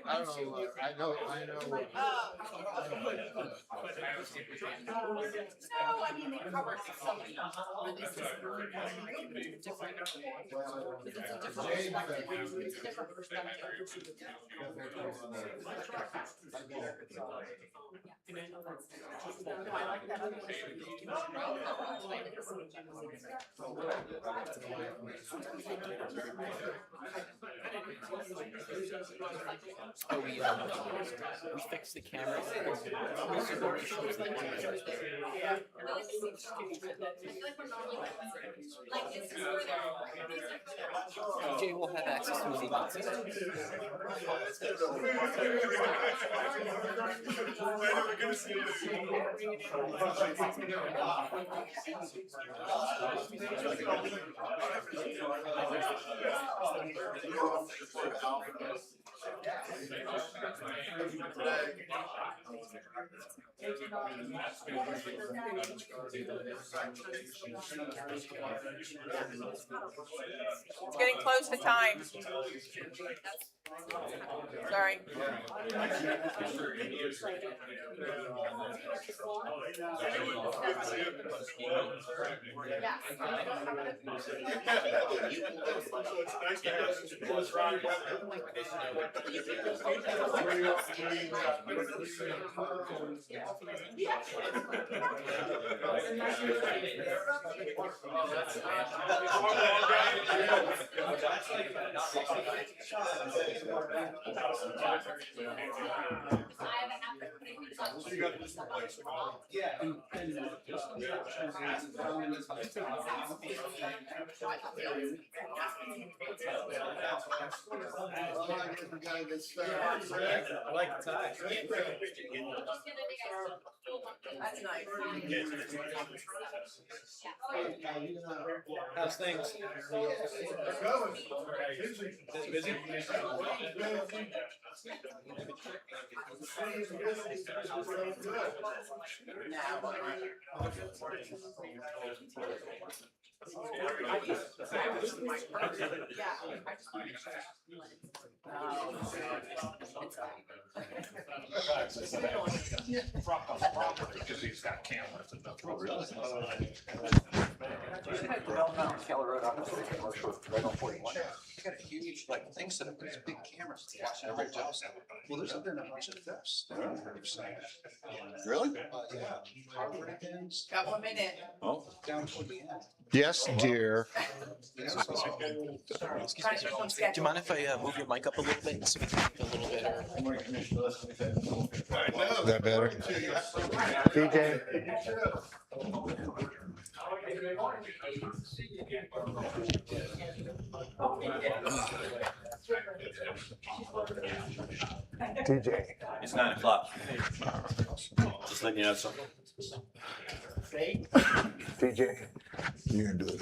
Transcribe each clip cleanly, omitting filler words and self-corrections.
I don't know. I know. No, I mean they cover so many. This is really different. It's a different perspective. It's a different perspective. No, I like that other one. Oh, we fixed the camera. Jay will have access to his email system. It's getting close to time. Sorry. I like the tie. That's nice. How's things? Busy? Because he's got cameras and nothing. Right on 41. They got a huge thing set up with these big cameras watching every job site. Well, there's been a bunch of thefts. Really? Yeah. Car break-ins. Got 1 minute. Oh, down toward the end. Yes, dear. Do you mind if I move your mic up a little bit so we can speak a little bit? Is that better? DJ. DJ. It's 9 o'clock. Just letting you know something. DJ. You can do it.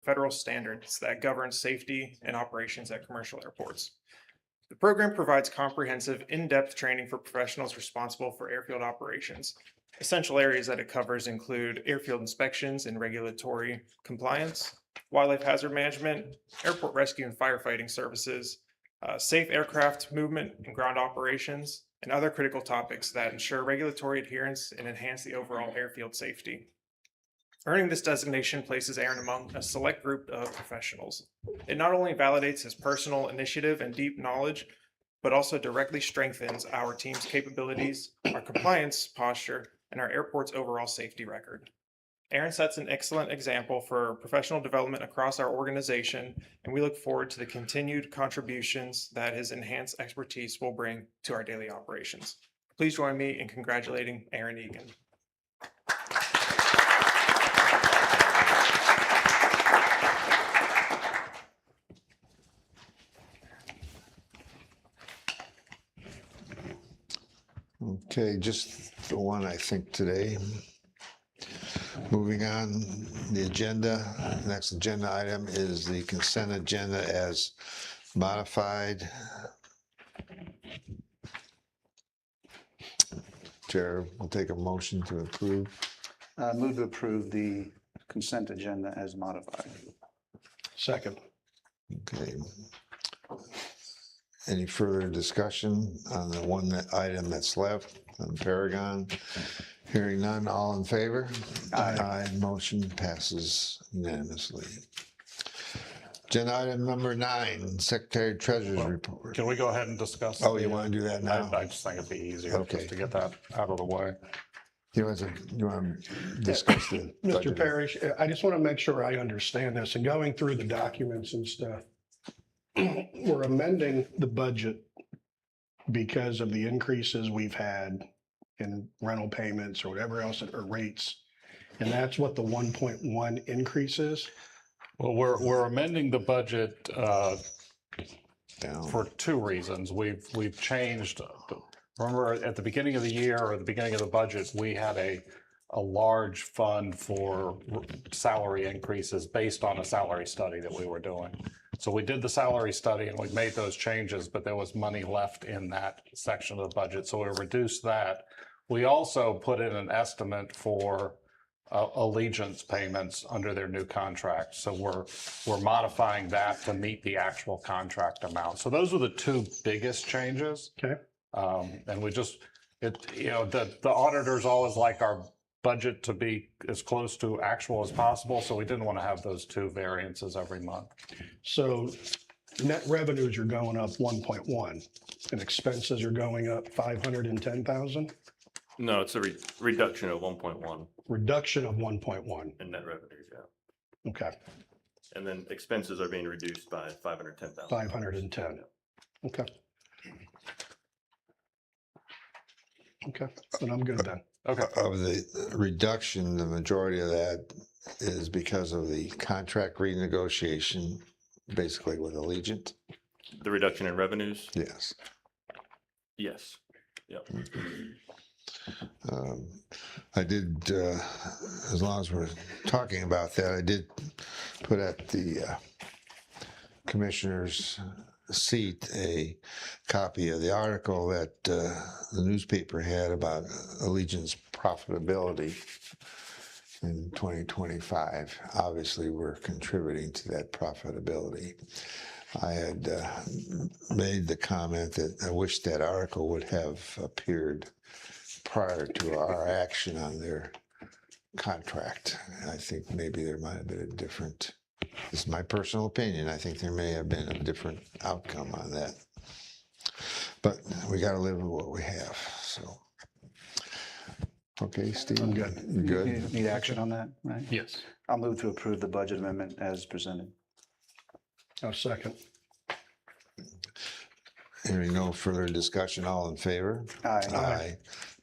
federal standards that govern safety and operations at commercial airports. The program provides comprehensive, in-depth training for professionals responsible for airfield operations. Essential areas that it covers include airfield inspections and regulatory compliance, wildlife hazard management, airport rescue and firefighting services, safe aircraft movement and ground operations, and other critical topics that ensure regulatory adherence and enhance the overall airfield safety. Earning this designation places Aaron among a select group of professionals. It not only validates his personal initiative and deep knowledge, but also directly strengthens our team's capabilities, our compliance posture, and our airport's overall safety record. Aaron sets an excellent example for professional development across our organization, and we look forward to the continued contributions that his enhanced expertise will bring to our daily operations. Please join me in congratulating Aaron Egan. Okay, just the one, I think, today. Moving on, the agenda, next agenda item is the consent agenda as modified. Chair will take a motion to approve. Move to approve the consent agenda as modified. Second. Okay. Any further discussion on the item that's left on Paragon? Hearing none, all in favor? Aye. Motion passes unanimously. Agenda item number 9, Secretary Treasurer's report. Can we go ahead and discuss? Oh, you want to do that now? I just think it'd be easier Okay. just to get that out of the way. You want to discuss the Mr. budget? Parrish, I just want to make sure I understand this and going through the documents and stuff. We're amending the budget because of the increases we've had in rental payments or whatever else, or rates. And that's what the 1.1 increase is? Well, we're amending the budget Down. for 2 reasons. We've changed. Remember, at the beginning of the year or the beginning of the budget, we had a large fund for salary increases based on a salary study that we were doing. So we did the salary study and we made those changes, but there was money left in that section of the budget. So we reduced that. We also put in an estimate for Allegiance payments under their new contract. So we're modifying that to meet the actual contract amount. So those are the 2 biggest changes. Okay. And we just, the auditors always like our budget to be as close to actual as possible. So we didn't want to have those 2 variances every month. So net revenues are going up 1.1 and expenses are going up 510,000? No, it's a reduction of 1.1 Reduction of 1.1. in net revenues, yeah. Okay, And then expenses are being reduced by 510,000. 510. Okay. Okay, then I'm good then. Okay. Of the reduction, the majority of that is because of the contract renegotiation, basically with Allegiant. The reduction in revenues? Yes. Yes. Yep. I did, as long as we're talking about that, I did put at the commissioner's seat a copy of the article that the newspaper had about Allegiant's profitability in 2025. Obviously, we're contributing to that profitability. I had made the comment that I wish that article would have appeared prior to our action on their contract. I think maybe there might have been a different, this is my personal opinion, I think there may have been a different outcome on that. But we got to live with what we have, so. Okay, Steve? I'm good. You good? Need action on that, right? Yes. I'll move to approve the budget amendment as presented. I'll second. Hearing no further discussion, all in favor? Aye. Aye.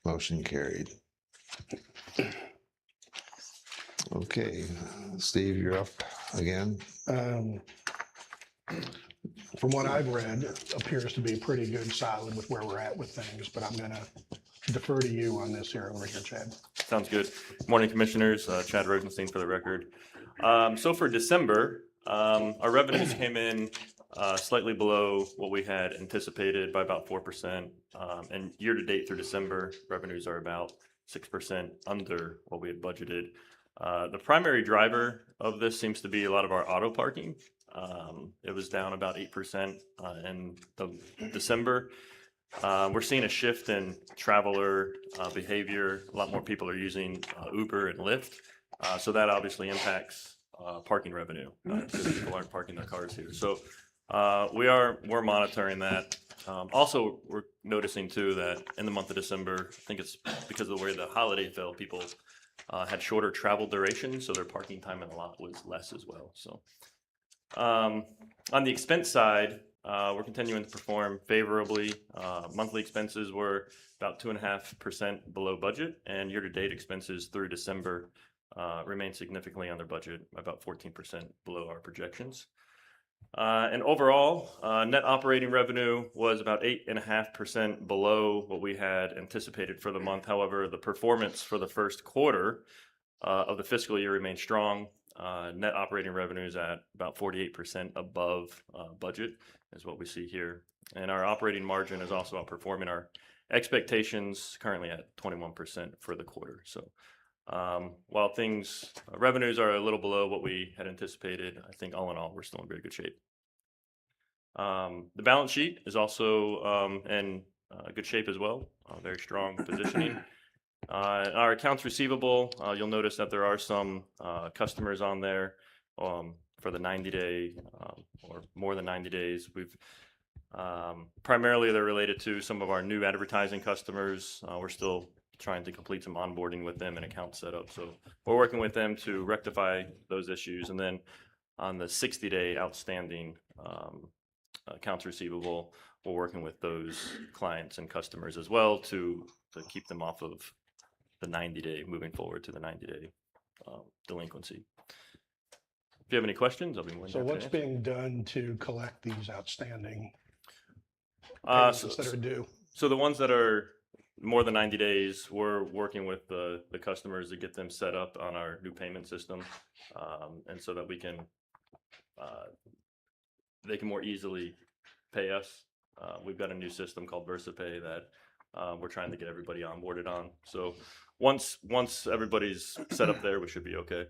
Motion carried. Okay, Steve, you're up again. From what I've read, it appears to be pretty good, solid with where we're at with things, but I'm gonna defer to you on this here over here, Chad. Sounds good. Morning, Commissioners. Chad Rosenstein for the record. So for December, our revenues came in slightly below what we had anticipated by about 4%. And year-to-date through December, revenues are about 6% under what we had budgeted. The primary driver of this seems to be a lot of our auto parking. It was down about 8% in December. We're seeing a shift in traveler behavior. A lot more people are using Uber and Lyft. So that obviously impacts parking revenue because people aren't parking their cars here. So we're monitoring that. Also, we're noticing too that in the month of December, I think it's because of the way the holiday fell, people had shorter travel duration, so their parking time in the lot was less as well. So on the expense side, we're continuing to perform favorably. Monthly expenses were about 2.5% below budget, and year-to-date expenses through December remain significantly under budget, about 14% below our projections. And overall, net operating revenue was about 8.5% below what we had anticipated for the month. However, the performance for the first quarter of the fiscal year remained strong. Net operating revenues at about 48% above budget is what we see here. And our operating margin is also outperforming our expectations, currently at 21% for the quarter. So while revenues are a little below what we had anticipated, I think all in all, we're still in very good shape. The balance sheet is also in good shape as well, very strong positioning. Our accounts receivable, you'll notice that there are some customers on there for the 90-day or more than 90 days. We've primarily they're related to some of our new advertising customers. We're still trying to complete some onboarding with them and account setup. So we're working with them to rectify those issues. And then on the 60-day outstanding accounts receivable, we're working with those clients and customers as well to keep them off of the 90-day, moving forward to the 90-day delinquency. If you have any questions, I'll be more than So happy to what's answer. being done to collect these outstanding Uh, payments so, that are due? so the ones that are more than 90 days, we're working with the customers to get them set up on our new payment system, and so that they can more easily pay us. We've got a new system called VersaPay that we're trying to get everybody onboarded on. So once everybody's set up there, we should be okay.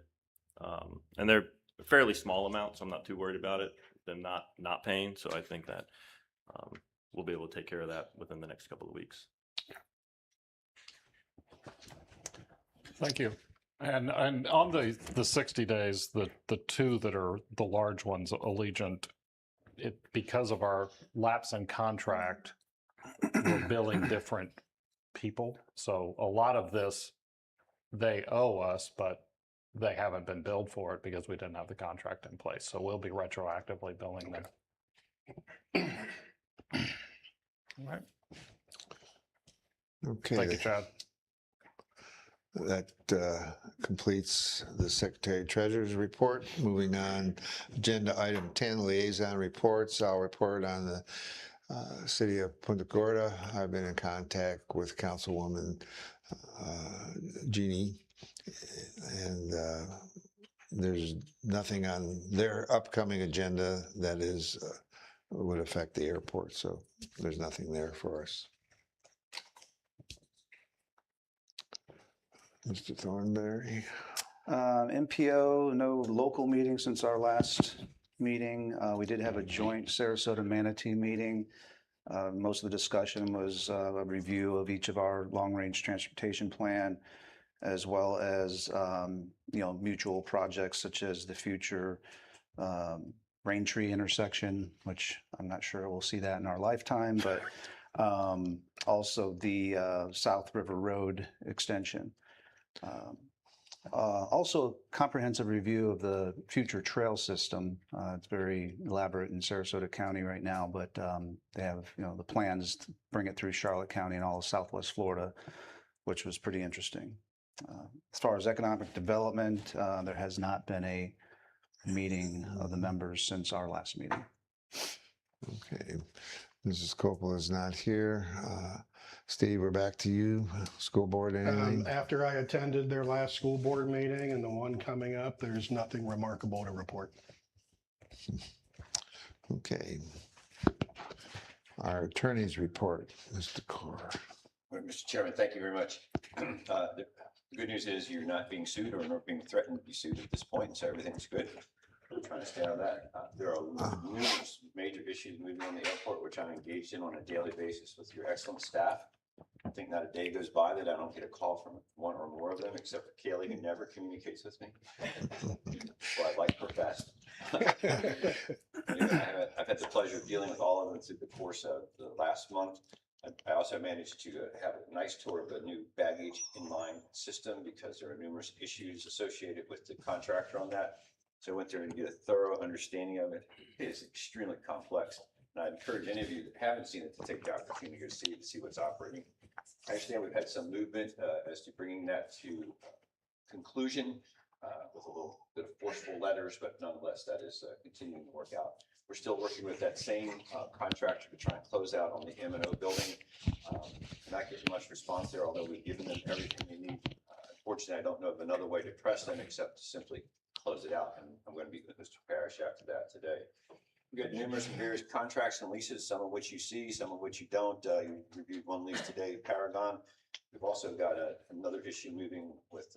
And they're a fairly small amount, so I'm not too worried about it. Them not paying, so I think that we'll be able to take care of that within the next couple of weeks. Thank you. And on the 60 days, the two that are the large ones, Allegiant, because of our lapse in contract, we're billing different people. So a lot of this, they owe us, but they haven't been billed for it because we didn't have the contract in place. So we'll be retroactively billing them. All right. Okay. Thank you, Chad. That completes the Secretary Treasurer's report. Moving on, agenda item 10, liaison reports. I'll report on the city of Punta Gorda. I've been in contact with Councilwoman Jeannie, and there's nothing on their upcoming agenda that would affect the airport, so there's nothing there for us. Mr. Thornberry. MPO, no local meeting since our last meeting. We did have a joint Sarasota Manatee meeting. Most of the discussion was a review of each of our long-range transportation plan, as well as mutual projects such as the future Raintree intersection, which I'm not sure we'll see that in our lifetime, but also the South River Road extension. Also, comprehensive review of the future trail system. It's very elaborate in Sarasota County right now, but they have the plans to bring it through Charlotte County and all of Southwest Florida, which was pretty interesting. As far as economic development, there has not been a meeting of the members since our last meeting. Okay. Mrs. Coppola is not here. Steve, we're back to you. School board, anything? After I attended their last school board meeting and the one coming up, there's nothing remarkable to report. Okay. Our attorney's report, Mr. Carr. Well, Mr. Chairman, thank you very much. The good news is you're not being sued or not being threatened to be sued at this point, so everything's good. We're trying to stay out of that. There are numerous major issues moving on the airport, which I'm engaged in on a daily basis with your excellent staff. I think not a day goes by that I don't get a call from one or more of them, except for Kaylee, who never communicates with me. Well, I like her best. I've had the pleasure of dealing with all of them through the course of the last month. I also managed to have a nice tour of a new baggage inline system because there are numerous issues associated with the contractor on that. So I went there and get a thorough understanding of it. It is extremely complex. And I'd encourage any of you that haven't seen it to take the opportunity to see what's operating. I understand we've had some movement as to bringing that to conclusion with a little bit of forceful letters, but nonetheless, that is continuing to work out. We're still working with that same contractor to try and close out on the M&O building. Not getting much response there, although we've given them everything they need. Unfortunately, I don't know of another way to press them except to simply close it out. And I'm going to meet with Mr. Parrish after that today. We've got numerous and various contracts and leases, some of which you see, some of which you don't. You reviewed one lease today, Paragon. We've also got another issue moving with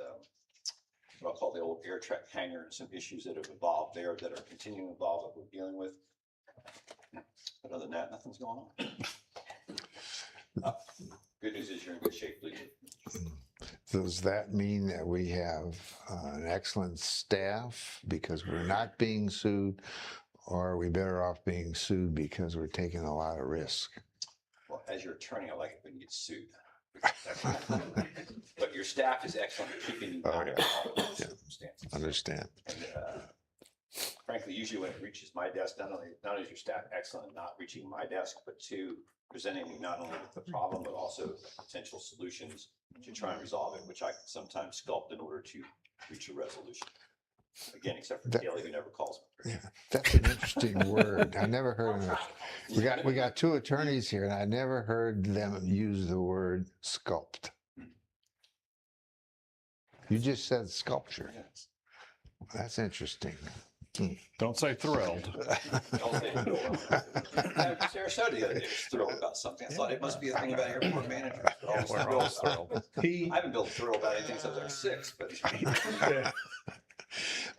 what I'll call the old air track hangar and some issues that have evolved there that are continuing to evolve that we're dealing with. But other than that, nothing's going on. Good news is you're in good shape, please. Does that mean that we have an excellent staff because we're not being sued, or are we better off being sued because we're taking a lot of risk? Well, as your attorney, I like it when you get sued. But your staff is excellent at keeping you out of all those circumstances. Understand. And frankly, usually when it reaches my desk, not only is your staff excellent in not reaching my desk, but two, presenting me not only with the problem, but also potential solutions to try and resolve it, which I can sometimes sculpt in order to reach a resolution. Again, except for Kaylee, who never calls me. Yeah, that's an interesting word. I never heard of it. We got two attorneys here, and I never heard them use the word sculpt. You just said sculpture. Yes. That's interesting. Don't say thrilled. Don't say thrilled. Sarasota the other day was thrilled about something. I thought it must be a thing about airport managers. We're all thrilled. I haven't been thrilled about anything since I was 6, but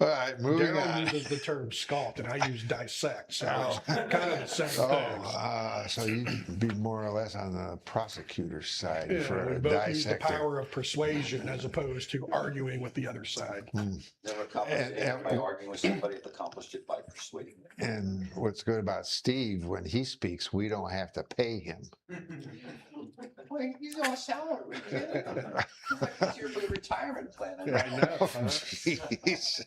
All right, moving Daryl on. uses the term sculpt and I use dissect, so it's kind of the same thing. Oh, so you'd be more or less on the prosecutor's side Yeah, for we a both use the dissector. power of persuasion as opposed to arguing with the other side. never accomplished it by arguing with somebody. I've accomplished it by persuading them. And what's good about Steve, when he speaks, we don't have to pay him. Well, he's on a salary. He's here for the retirement plan. I know. Oh, jeez.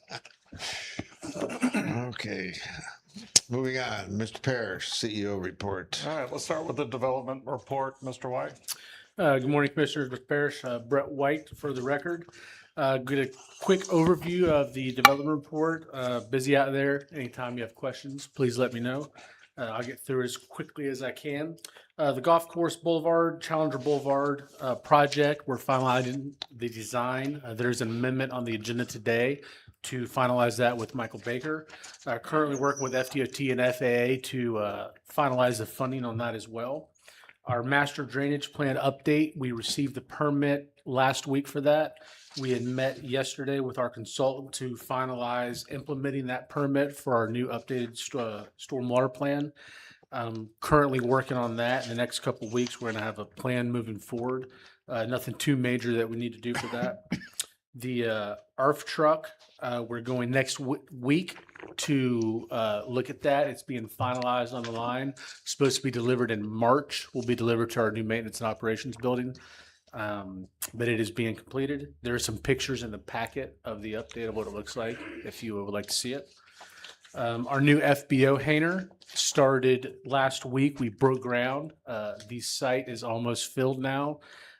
Okay, moving on. Mr. Parrish, CEO report. All right, let's start with the development report, Mr. White. Good morning, Commissioners. Mr. Parrish, Brett White for the record. Get a quick overview of the development report. Busy out there. Anytime you have questions, please let me know. I'll get through as quickly as I can. The Golf Course Boulevard, Challenger Boulevard project, we're finalizing the design. There's an amendment on the agenda today to finalize that with Michael Baker. Currently working with FDOT and FAA to finalize the funding on that as well. Our master drainage plan update, we received the permit last week for that. We had met yesterday with our consultant to finalize implementing that permit for our new updated stormwater plan. Currently working on that. In the next couple of weeks, we're going to have a plan moving forward. Nothing too major that we need to do for that. The ARF truck, we're going next week to look at that. It's being finalized on the line. Supposed to be delivered in March. Will be delivered to our new maintenance and operations building. But it is being completed. There are some pictures in the packet of the update of what it looks like if you would like to see it. Our new FBO hangar started last week. We broke ground. The site is almost filled now.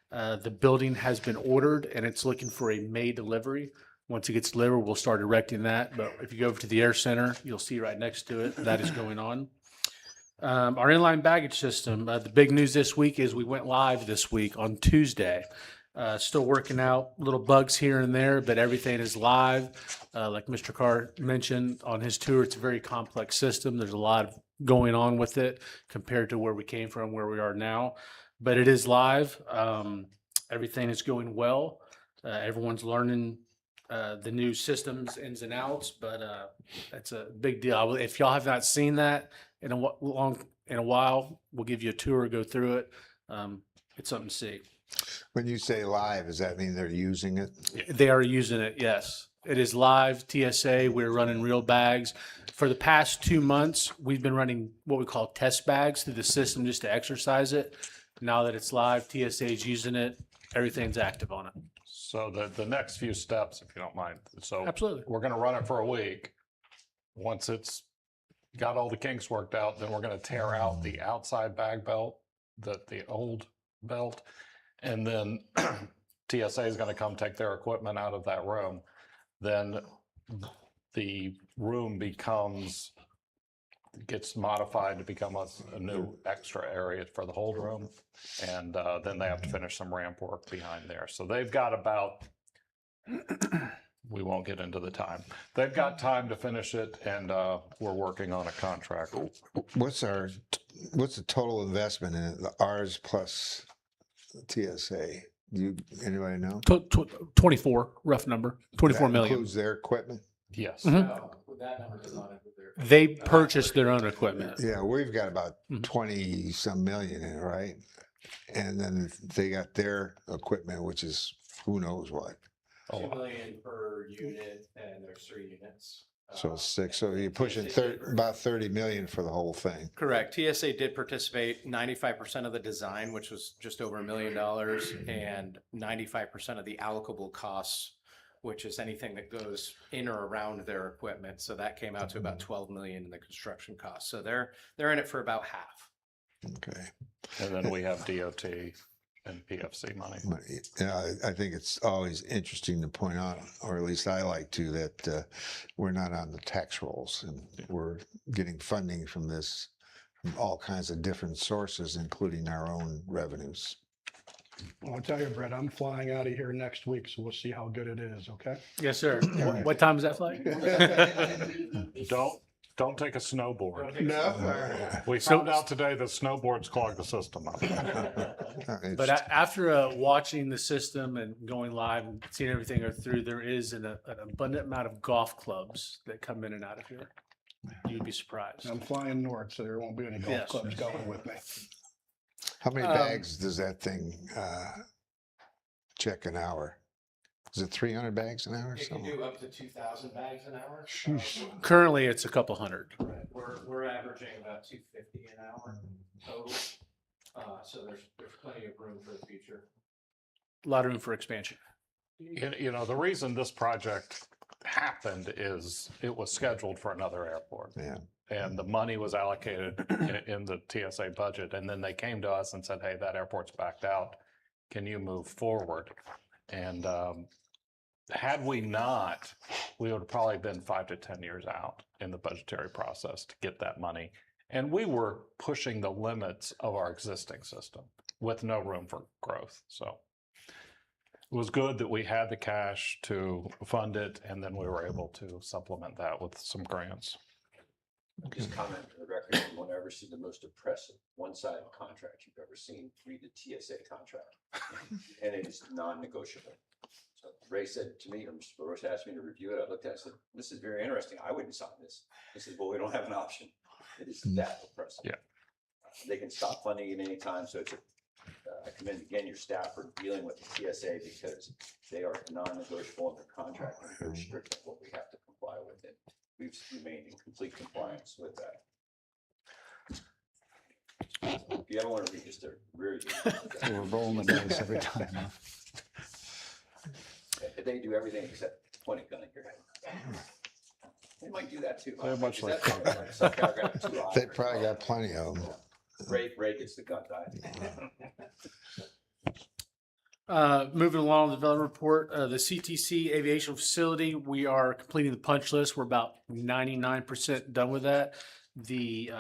The building has been ordered and it's looking for a May delivery. Once it gets delivered, we'll start erecting that. But if you go over to the air center, you'll see right next to it, that is going on. Our inline baggage system, the big news this week is we went live this week on Tuesday. Still working out little bugs here and there, but everything is live. Like Mr. Carr mentioned on his tour, it's a very complex system. There's a lot of going on with it compared to where we came from, where we are now. But it is live. Everything is going well. Everyone's learning the new systems ins and outs, but that's a big deal. If y'all have not seen that in a while, we'll give you a tour, go through it. It's something to see. When you say live, does that mean they're using it? They are using it, yes. It is live TSA. We're running real bags. For the past 2 months, we've been running what we call test bags through the system just to exercise it. Now that it's live, TSA is using it. Everything's active on it. So the next few steps, if you don't mind. So Absolutely. we're going to run it for a week. Once it's got all the kinks worked out, then we're going to tear out the outside bag belt, the old belt, and then TSA is going to come take their equipment out of that room. Then the room gets modified to become a new extra area for the hold room. And then they have to finish some ramp work behind there. So they've got about, we won't get into the time. They've got time to finish it, and we're working on a contract. What's the total investment in it? Ours plus TSA. Anybody know? 24, rough number, 24 That million. includes their equipment? Yes. Mhm. That number does not include their. They purchased their own equipment. Yeah, we've got about Mhm. 20 some million in it, right? And then they got their equipment, which is who knows what. 2 million per unit, and there's 3 units. So it's 6. So you're pushing TSA about 30 million for the whole thing. Correct. TSA did participate 95% of the design, which was just over $1 million, and 95% of the allocable costs, which is anything that goes in or around their equipment. So that came out to about 12 million in the construction cost. So they're in it for about half. Okay. And then we have DOT and PFC money. But, I think it's always interesting to point out, or at least I like to, that we're not on the tax rolls, and we're getting funding from this from all kinds of different sources, including our own revenues. I'll tell you, Brett, I'm flying out of here next week, so we'll see how good it is, okay? Yes, sir. What time is that flight? Don't take a snowboard. No. We found out today that snowboards clog the system up. But after watching the system and going live and seeing everything go through, there is an abundant amount of golf clubs that come in and out of here. You'd be surprised. I'm flying north, so there won't be any golf Yes. clubs going with me. How many bags does that thing check an hour? Is it 300 bags an hour or It can something? do up to 2,000 bags an hour. Currently, it's a couple hundred. We're averaging about 250 an hour total. So there's plenty of room for the future. A lot of room for expansion. You know, the reason this project happened is it was scheduled for another airport. Yeah. And the money was allocated in the TSA budget. And then they came to us and said, hey, that airport's backed out. Can you move forward? And had we not, we would have probably been 5 to 10 years out in the budgetary process to get that money. And we were pushing the limits of our existing system with no room for growth. So it was good that we had the cash to fund it, and then we were able to supplement that with some grants. Just comment for the record, you won't ever see the most oppressive one-sided contract you've ever seen. Read the TSA contract. And it is non-negotiable. So Ray said to me, or Mr. Burris asked me to review it. I looked at it and said, this is very interesting. I wouldn't sign this. He said, well, we don't have an option. It is that oppressive. Yeah. They can stop funding it anytime. So it's I commend again your staff for dealing with the TSA because they are non-negotiable in their contract and very strict on what we have to comply with it. We've remained in complete compliance with that. If you ever want to read just a very good. We're rolling the dice every time. They do everything except point a gun at your head. They might do that too. They're much like Some paragraph too high. They probably got plenty of them. Ray gets the gun died. Moving along the development report, the CTC aviation facility, we are completing the punch list. We're about 99% done with that. The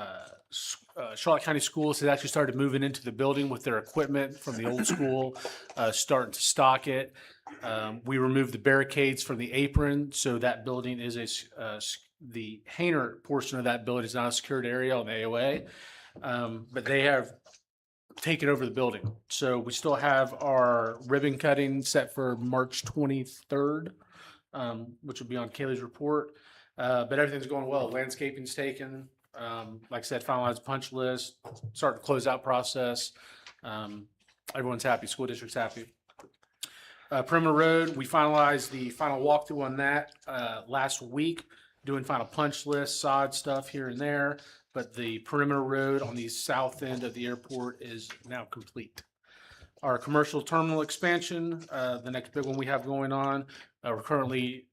Charlotte County Schools has actually started moving into the building with their equipment from the old school, starting to stock it. We removed the barricades from the apron, so that building is the Hainer portion of that building is not a secured area on the AOA. But they have taken over the building. So we still have our ribbon cutting set for March 23rd, which will be on Kaylee's report. But everything's going well. Landscaping's taken. Like I said, finalized punch list, start the closeout process. Everyone's happy. School district's happy. Perimeter Road, we finalized the final walkthrough on that last week, doing final punch list, sod stuff here and there. But the perimeter road on the south end of the airport is now complete. Our commercial terminal expansion, the next big one we have going on, we're currently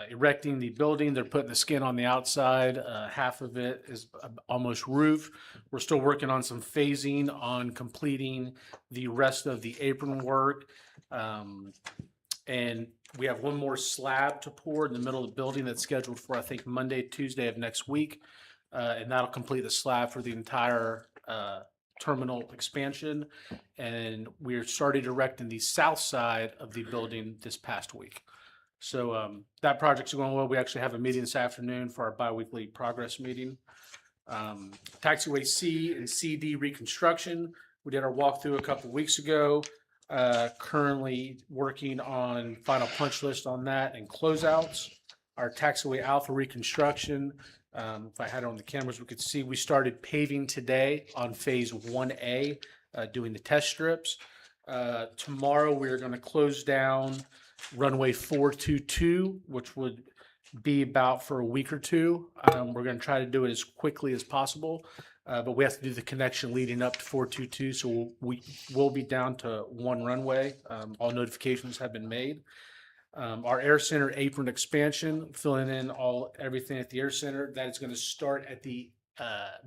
erecting the building. They're putting the skin on the outside. Half of it is almost roof. We're still working on some phasing on completing the rest of the apron work. And we have one more slab to pour in the middle of the building that's scheduled for, I think, Monday, Tuesday of next week. And that'll complete the slab for the entire terminal expansion. And we're started erecting the south side of the building this past week. So that project's going well. We actually have a meeting this afternoon for our biweekly progress meeting. Taxiway C and CD reconstruction. We did our walkthrough a couple weeks ago. Currently working on final punch list on that and closeouts. Our taxiway alpha reconstruction. If I had it on the cameras, we could see we started paving today on phase 1A, doing the test strips. Tomorrow, we're going to close down runway 422, which would be about for a week or two. We're going to try to do it as quickly as possible, but we have to do the connection leading up to 422, so we will be down to one runway. All notifications have been made. Our air center apron expansion, filling in everything at the air center, that is going to start at the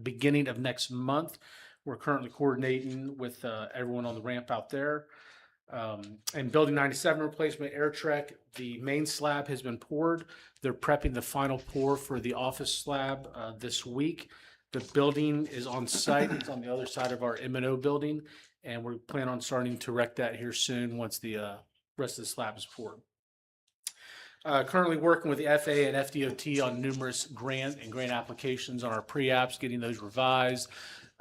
beginning of next month. We're currently coordinating with everyone on the ramp out there. And building 97 replacement air trek, the main slab has been poured. They're prepping the final pour for the office slab this week. The building is on site. It's on the other side of our M&O building, and we plan on starting to erect that here soon once the rest of the slab is poured. Currently working with the FAA and FDOT on numerous grant applications on our pre-apps, getting those revised.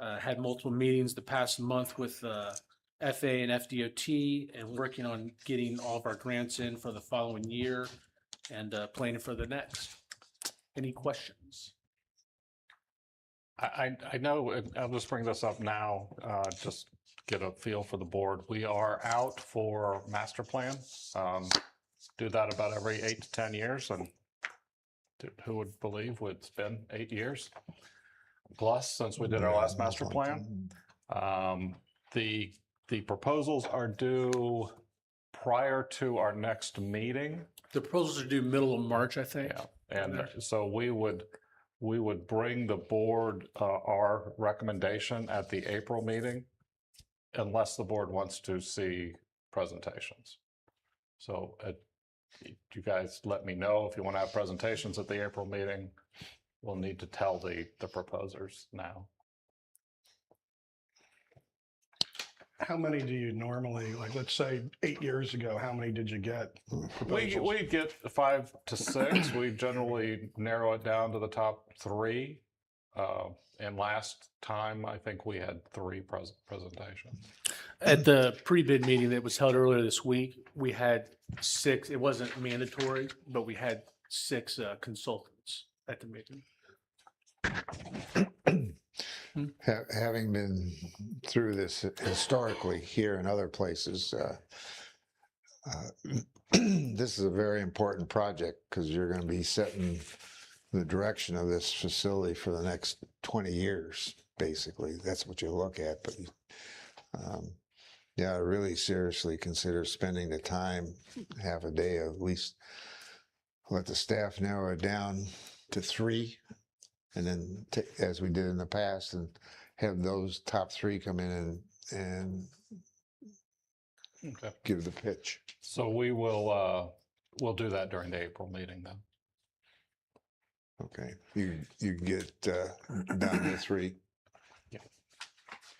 Had multiple meetings the past month with FAA and FDOT and working on getting all of our grants in for the following year and planning for the next. Any questions? I know, I'll just bring this up now, just get a feel for the board. We are out for master plan. Do that about every 8 to 10 years, and who would believe it's been 8 years plus since we did our last master plan. The proposals are due prior to our next meeting. The proposals are due middle of March, I think. Yeah, and so we would bring the board our recommendation at the April meeting, unless the board wants to see presentations. So you guys let me know if you want to have presentations at the April meeting. We'll need to tell the proposers now. How many do you normally, like, let's say 8 years ago, how many did you get? We get 5 to 6. We generally narrow it down to the top 3. And last time, I think we had 3 presentations. At the pre-bid meeting that was held earlier this week, we had 6. It wasn't mandatory, but we had 6 consultants at the meeting. Having been through this historically here and other places, this is a very important project because you're going to be setting the direction of this facility for the next 20 years, basically. That's what you look at. But yeah, I really seriously consider spending the time, half a day at least, let the staff narrow it down to 3. And then, as we did in the past, and have those top 3 come in and Okay. give the pitch. So we will we'll do that during the April meeting then. Okay, you get down to 3.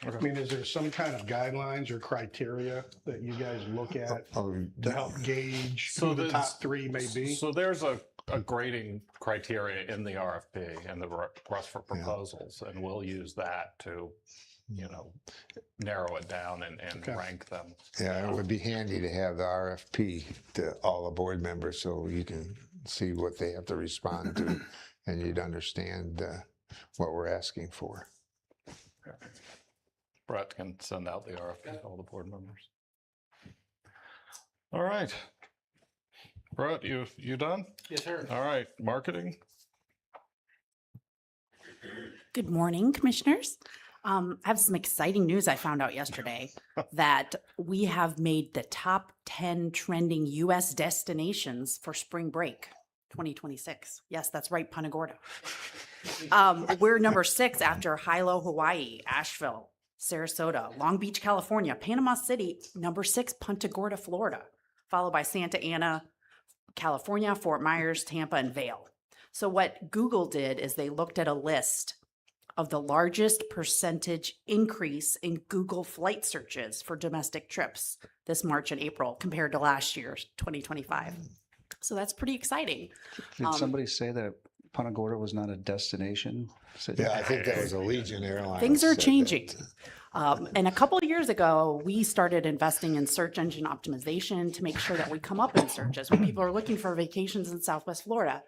I mean, is there some kind of guidelines or criteria that you guys look at Oh, to help gauge So who the there's- top three may be? So there's a grading criteria in the RFP and the request for proposals, and we'll use that to, narrow it down and Okay. rank them. Yeah, it would be handy to have the RFP to all the board members so you can see what they have to respond to and you'd understand what we're asking for. Brett can send out the RFP to all the board members. All right. Brett, you done? Yes, sir. All right, marketing? Good morning, commissioners. I have some exciting news I found out yesterday that we have made the top 10 trending U.S. destinations for spring break 2026. Yes, that's right, Punta Gorda. We're number 6 after Hilo, Hawaii, Asheville, Sarasota, Long Beach, California, Panama City, number 6, Punta Gorda, Florida, followed by Santa Ana, California, Fort Myers, Tampa, and Vail. So what Google did is they looked at a list of the largest percentage increase in Google flight searches for domestic trips this March and April compared to last year's 2025. So that's pretty exciting. Did somebody say that Punta Gorda was not a destination? Yeah, I think that was Allegiant Airlines. Things are said that. changing. And a couple of years ago, we started investing in search engine optimization to make sure that we come up in searches when people are looking for vacations in Southwest Florida,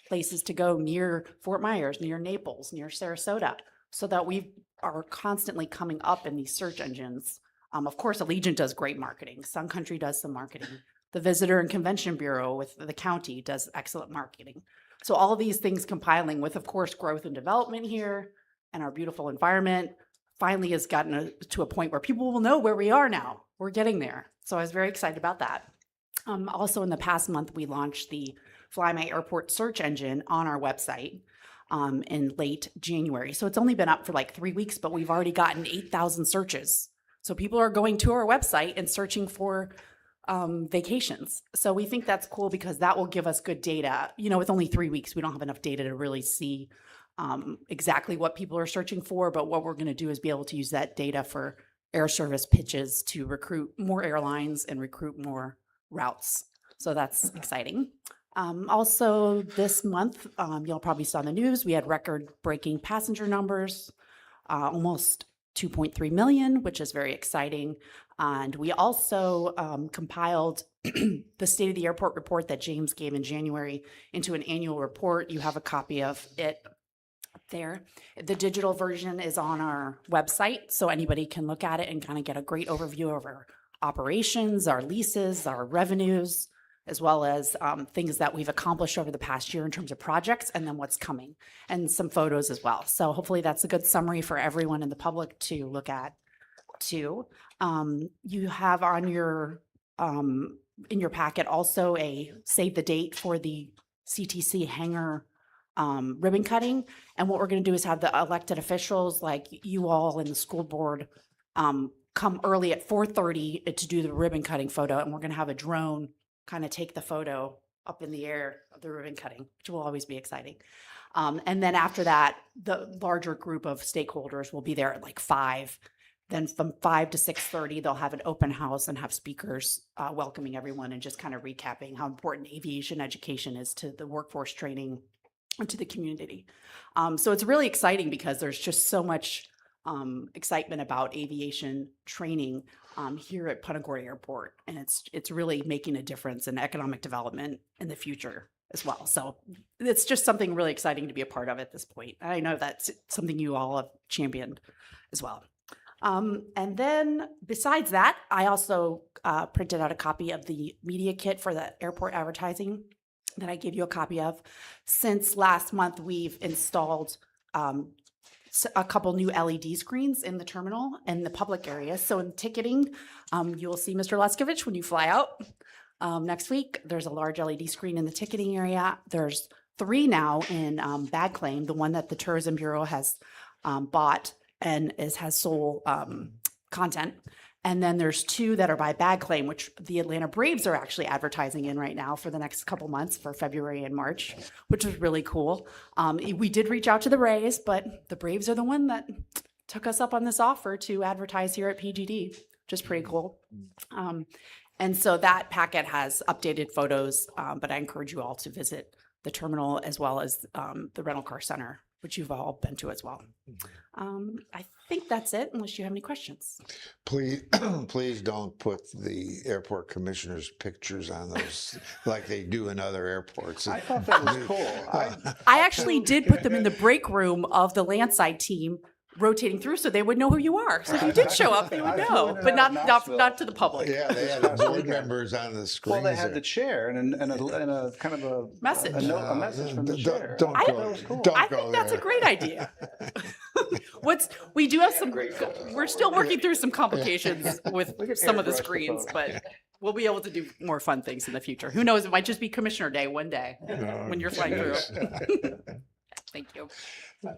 places to go near Fort Myers, near Naples, near Sarasota, so that we are constantly coming up in these search engines. Of course, Allegiant does great marketing. Sun Country does some marketing. The Visitor and Convention Bureau with the county does excellent marketing. So all of these things compiling with, of course, growth and development here and our beautiful environment finally has gotten to a point where people will know where we are now. We're getting there. So I was very excited about that. Also, in the past month, we launched the Fly My Airport search engine on our website in late January. So it's only been up for like 3 weeks, but we've already gotten 8,000 searches. So people are going to our website and searching for vacations. So we think that's cool because that will give us good data. With only 3 weeks, we don't have enough data to really see exactly what people are searching for. But what we're going to do is be able to use that data for air service pitches to recruit more airlines and recruit more routes. So that's exciting. Also this month, you'll probably saw in the news, we had record-breaking passenger numbers, almost 2.3 million, which is very exciting. And we also compiled the State of the Airport report that James gave in January into an annual report. You have a copy of it there. The digital version is on our website, so anybody can look at it and kind of get a great overview of our operations, our leases, our revenues, as well as things that we've accomplished over the past year in terms of projects and then what's coming, and some photos as well. So hopefully that's a good summary for everyone in the public to look at too. You have on your in your packet also a save the date for the CTC hangar ribbon cutting. And what we're going to do is have the elected officials like you all in the school board come early at 4:30 to do the ribbon cutting photo. And we're going to have a drone kind of take the photo up in the air of the ribbon cutting, which will always be exciting. And then after that, the larger group of stakeholders will be there at like 5. Then from 5 to 6:30, they'll have an open house and have speakers welcoming everyone and just kind of recapping how important aviation education is to the workforce training and to the community. So it's really exciting because there's just so much excitement about aviation training here at Punta Gorda Airport, and it's really making a difference in economic development in the future as well. So it's just something really exciting to be a part of at this point. I know that's something you all have championed as well. And then besides that, I also printed out a copy of the media kit for the airport advertising that I gave you a copy of. Since last month, we've installed a couple new LED screens in the terminal and the public area. So in ticketing, you will see Mr. Leskovich when you fly out next week. There's a large LED screen in the ticketing area. There's 3 now in bag claim, the one that the Tourism Bureau has bought and has sole content. And then there's 2 that are by bag claim, which the Atlanta Braves are actually advertising in right now for the next couple months for February and March, which was really cool. We did reach out to the Rays, but the Braves are the one that took us up on this offer to advertise here at PGD, which is pretty cool. And so that packet has updated photos, but I encourage you all to visit the terminal as well as the rental car center, which you've all been to as well. I think that's it, unless you have any questions. Please, please don't put the airport commissioners' pictures on those like they do in other airports. I thought that was cool. I actually did put them in the break room of the landside team rotating through so they would know who you are. So if you did show up, they would know, but not to the public. Yeah, they had the board members on the screen. Well, they had the chair and a kind of a Message. a message from the chair. Don't I- go, That was cool. don't I go think that's a there. great idea. We do have some, we're still working through some complications with We could some of the airbrush the screens, photo. but we'll be able to do more fun things in the future. Who knows? It might just be Commissioner Day one day when you're flying through. Thank you.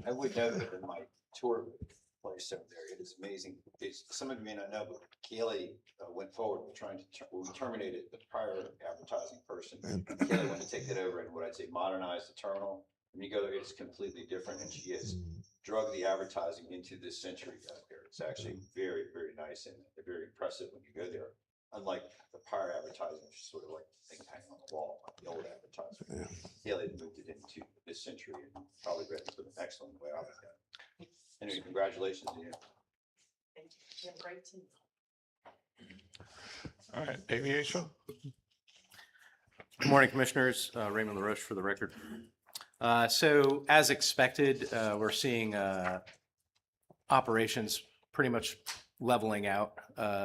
I would note that in my tour place over there, it is amazing. Some of you may not know, but Kaylee went forward with trying to, we terminated the prior advertising person. Kaylee wanted to take that over and what I'd say modernize the terminal. When you go there, it's completely different and she has drug the advertising into this century out there. It's actually very, very nice and very impressive when you go there. Unlike the prior advertising, which is sort of like the thing hanging on the wall, like the old advertising. Kaylee moved it into this century and probably ready for the next one the way I look at it. Anyway, congratulations to you. Thank you. You have a great team. All right, aviation. Good morning, Commissioners. Raymond LaRoche for the record. So as expected, we're seeing operations pretty much leveling out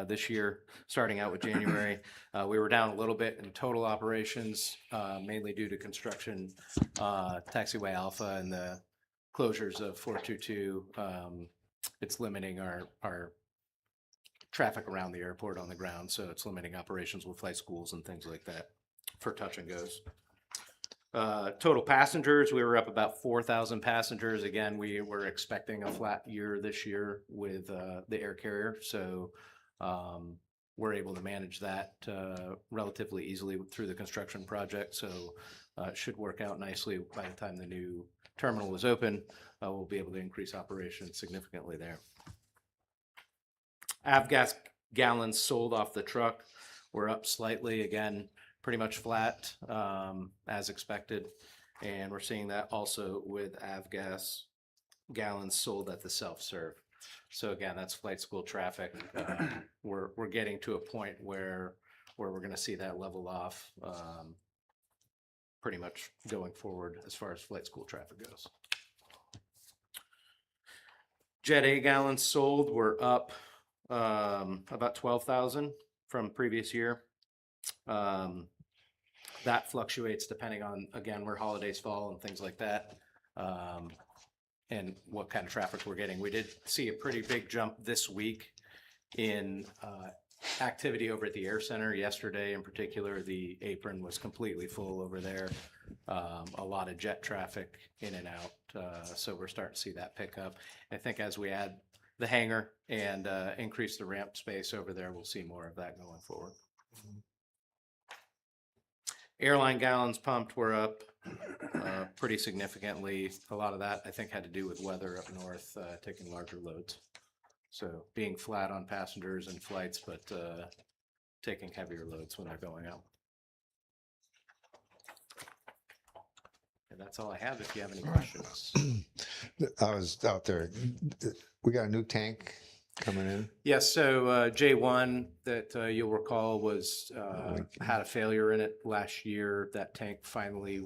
this year, starting out with January. We were down a little bit in total operations, mainly due to construction, Taxiway Alpha and the closures of 422. It's limiting our traffic around the airport on the ground, so it's limiting operations with flight schools and things like that for touch and goes. Total passengers, we were up about 4,000 passengers. Again, we were expecting a flat year this year with the air carrier, so we're able to manage that relatively easily through the construction project. So it should work out nicely by the time the new terminal is open. We'll be able to increase operations significantly there. Avgas gallons sold off the truck were up slightly, again, pretty much flat as expected. And we're seeing that also with Avgas gallons sold at the self-serve. So again, that's flight school traffic. We're getting to a point where we're going to see that level off pretty much going forward as far as flight school traffic goes. Jet A gallons sold were up about 12,000 from previous year. That fluctuates depending on, again, where holidays fall and things like that, and what kind of traffic we're getting. We did see a pretty big jump this week in activity over at the Air Center. Yesterday in particular, the apron was completely full over there. A lot of jet traffic in and out, so we're starting to see that pick up. I think as we add the hangar and increase the ramp space over there, we'll see more of that going forward. Airline gallons pumped were up pretty significantly. A lot of that, I think, had to do with weather up north, taking larger loads. So being flat on passengers and flights, but taking heavier loads when they're going out. And that's all I have if you have any questions. I was out there. We got a new tank coming in. Yes, so J1 that you'll recall was had a failure in it last year. That tank finally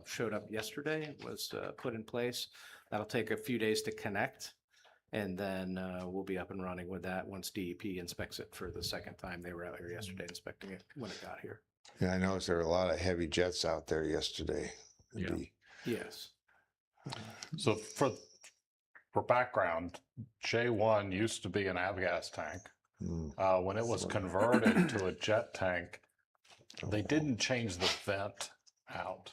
showed up yesterday, was put in place. That'll take a few days to connect, and then we'll be up and running with that once DEP inspects it for the second time. They were out here yesterday inspecting it when it got here. Yeah, I noticed there were a lot of heavy jets out there yesterday. Yeah. Yes. So for background, J1 used to be an avgas tank. When it was converted to a jet tank, they didn't change the vent out.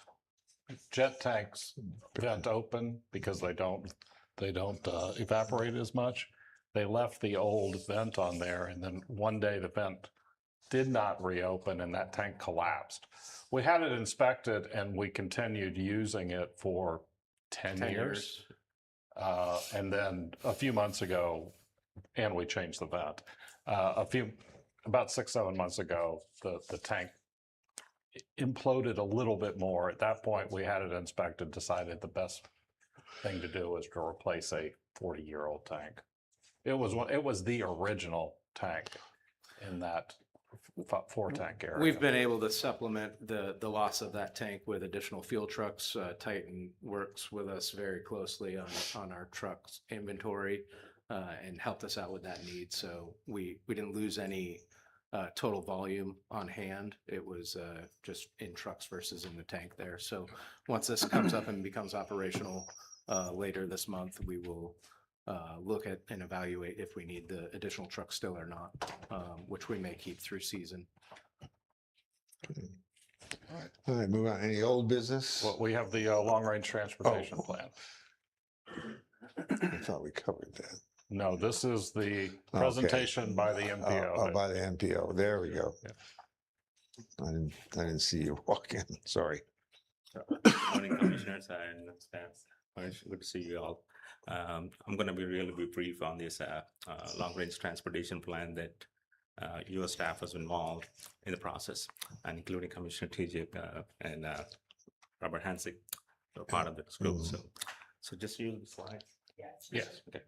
Jet tanks vent open because they don't evaporate as much. They left the old vent on there, and then one day the vent did not reopen and that tank collapsed. We had it inspected and we continued using it for 10 years. And then a few months ago, and we changed the vet, about 6, 7 months ago, the tank imploded a little bit more. At that point, we had it inspected, decided the best thing to do was to replace a 40-year-old tank. It was the original tank in that 4-tank area. We've been able to supplement the loss of that tank with additional fuel trucks. Titan works with us very closely on our trucks inventory and helped us out with that need. So we didn't lose any total volume on hand. It was just in trucks versus in the tank there. So once this comes up and becomes operational later this month, we will look at and evaluate if we need the additional truck still or not, which we may keep through season. All right, move on. Any old business? Well, we have the long-range transportation plan. I thought we covered that. No, this is the presentation by the MPO. Oh, by the MPO. There we go. Yeah. I didn't see you walk in. Sorry. Morning, commissioners and staff. Good to see you all. I'm going to be really brief on this long-range transportation plan that your staff was involved in the process, and including Commissioner TJ and Robert Hansik were part of this group. So just use the slide. Yes. Okay.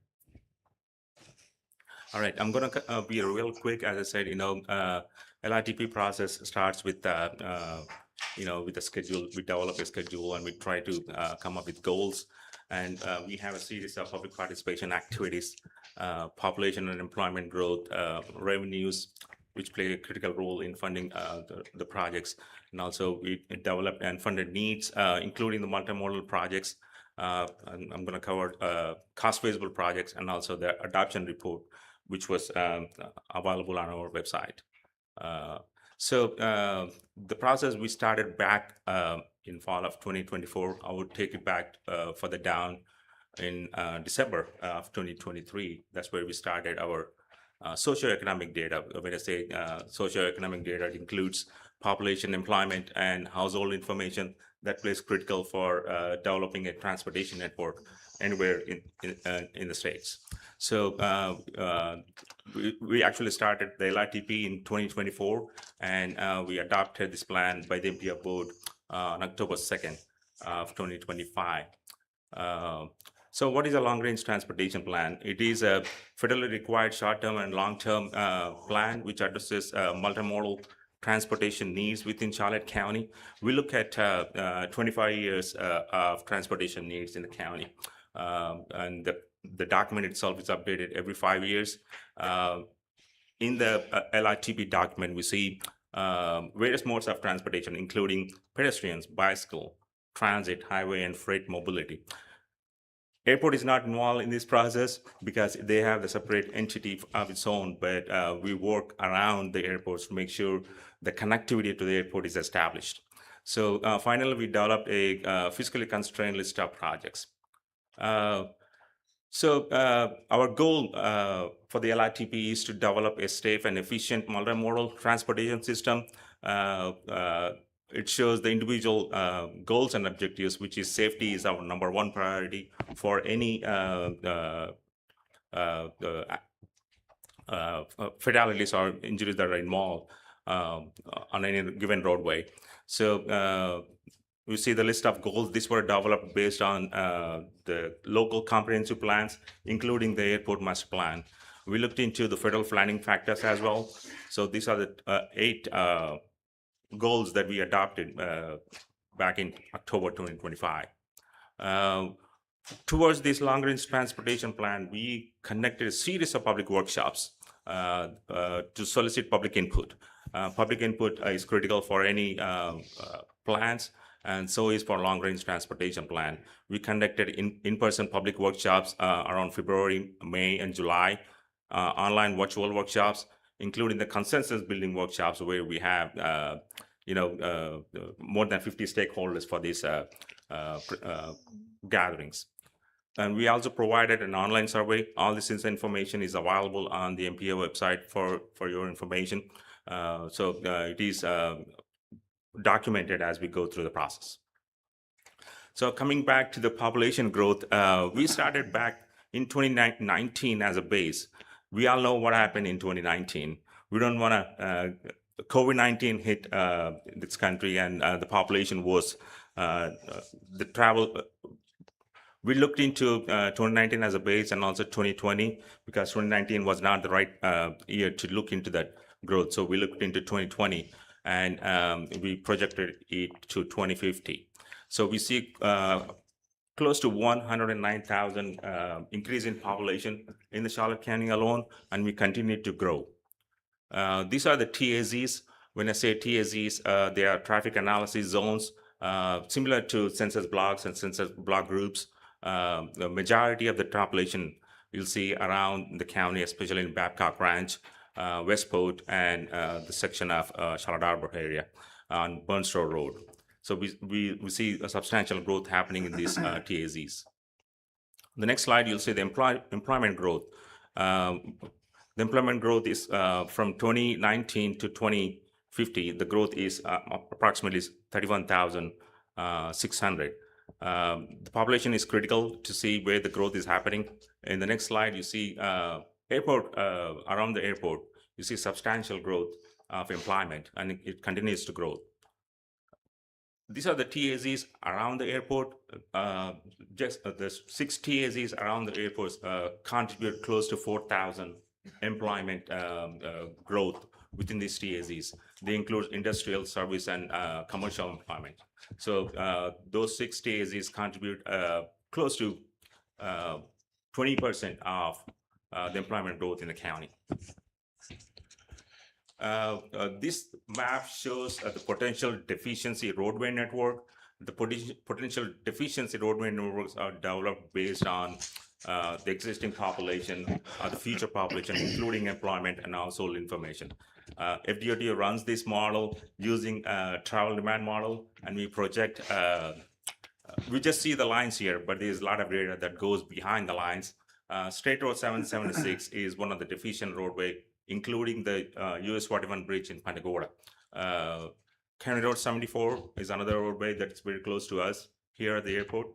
All right, I'm going to be real quick. As I said, LRTP process starts with, with a schedule. We develop a schedule and we try to come up with goals. And we have a series of public participation activities, population and employment growth, revenues, which play a critical role in funding the projects. And also we developed and funded needs, including the multimodal projects. And I'm going to cover cost feasible projects and also the adoption report, which was available on our website. So the process we started back in fall of 2024. I would take it back further down in December of 2023. That's where we started our socioeconomic data. When I say socioeconomic data, it includes population, employment, and household information that plays critical for developing a transportation network anywhere in the States. So we actually started the LRTP in 2024, and we adopted this plan by the MPO board on October 2nd of 2025. So what is a long-range transportation plan? It is a federally required short-term and long-term plan which addresses multimodal transportation needs within Charlotte County. We look at 25 years of transportation needs in the county. And the document itself is updated every 5 years. In the LRTP document, we see various modes of transportation, including pedestrians, bicycle, transit, highway, and freight mobility. Airport is not involved in this process because they have the separate entity of its own, but we work around the airports to make sure the connectivity to the airport is established. So finally, we developed a fiscally constrained list of projects. So our goal for the LRTP is to develop a safe and efficient multimodal transportation system. It shows the individual goals and objectives, which is safety is our number one priority for any fatalities or injuries that are involved on any given roadway. So we see the list of goals. These were developed based on the local comprehensive plans, including the airport master plan. We looked into the federal planning factors as well. So these are the 8 goals that we adopted back in October 2025. Towards this long-range transportation plan, we conducted a series of public workshops to solicit public input. Public input is critical for any plans, and so is for long-range transportation plan. We conducted in-person public workshops around February, May, and July, online virtual workshops, including the consensus building workshops where we have more than 50 stakeholders for these gatherings. And we also provided an online survey. All this information is available on the MPO website for your information. So it is documented as we go through the process. So coming back to the population growth, we started back in 2019 as a base. We all know what happened in 2019. We don't want to, COVID-19 hit this country and the population was, the travel, we looked into 2019 as a base and also 2020 because 2019 was not the right year to look into that growth. So we looked into 2020 and we projected it to 2050. So we see close to 109,000 increase in population in the Charlotte County alone, and we continue to grow. These are the TAZs. When I say TAZs, they are traffic analysis zones, similar to census blocks and census block groups. The majority of the population you'll see around the county, especially in Babcock Ranch, Westport, and the section of Charlotte Harbor area on Burnstow Road. So we see a substantial growth happening in these TAZs. The next slide, you'll see the employment growth. The employment growth is from 2019 to 2050. The growth is approximately 31,600. The population is critical to see where the growth is happening. In the next slide, you see airport, around the airport, you see substantial growth of employment, and it continues to grow. These are the TAZs around the airport. Just the 6 TAZs around the airports contribute close to 4,000 employment growth within these TAZs. They include industrial, service, and commercial employment. So those 6 TAZs contribute close to 20% of the employment growth in the county. This map shows the potential deficiency roadway network. The potential deficiency roadway networks are developed based on the existing population, the future population, including employment and household information. FDOT runs this model using a travel demand model, and we project, we just see the lines here, but there's a lot of data that goes behind the lines. State Road 776 is one of the deficient roadway, including the US 41 bridge in Pantagoda. County Road 74 is another roadway that's very close to us here at the airport.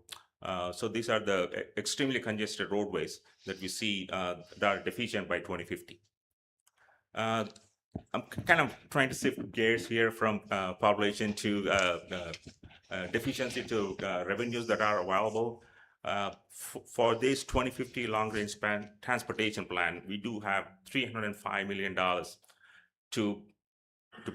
So these are the extremely congested roadways that we see that are deficient by 2050. I'm kind of trying to shift gears here from population to deficiency to revenues that are available. For this 2050 long-range transportation plan, we do have $305 million to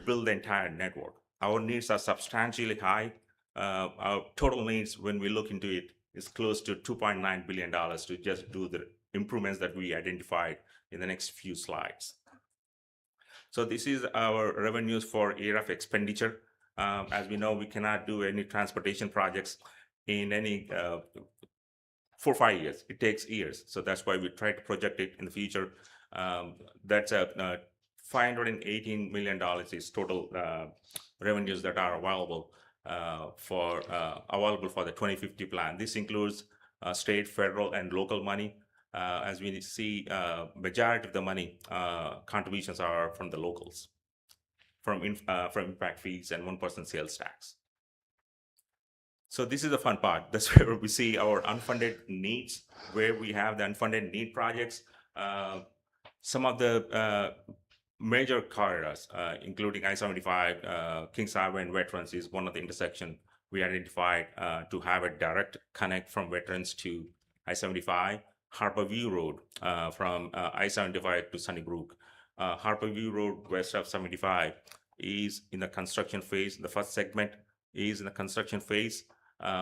build the entire network. Our needs are substantially high. Our total needs, when we look into it, is close to $2.9 billion to just do the improvements that we identified in the next few slides. So this is our revenues for year of expenditure. As we know, we cannot do any transportation projects in any 4 or 5 years. It takes years. So that's why we try to project it in the future. That's $518 million is total revenues that are available for the 2050 plan. This includes state, federal, and local money. As we see, majority of the money contributions are from the locals, from impact fees and 1% sales tax. So this is the fun part. That's where we see our unfunded needs, where we have the unfunded need projects. Some of the major corridors, including I-75, Kings Highway, and Veterans is one of the intersection we identified to have a direct connect from Veterans to I-75. Harper View Road from I-75 to Sunnybrook. Harper View Road west of 75 is in the construction phase. The first segment is in the construction phase.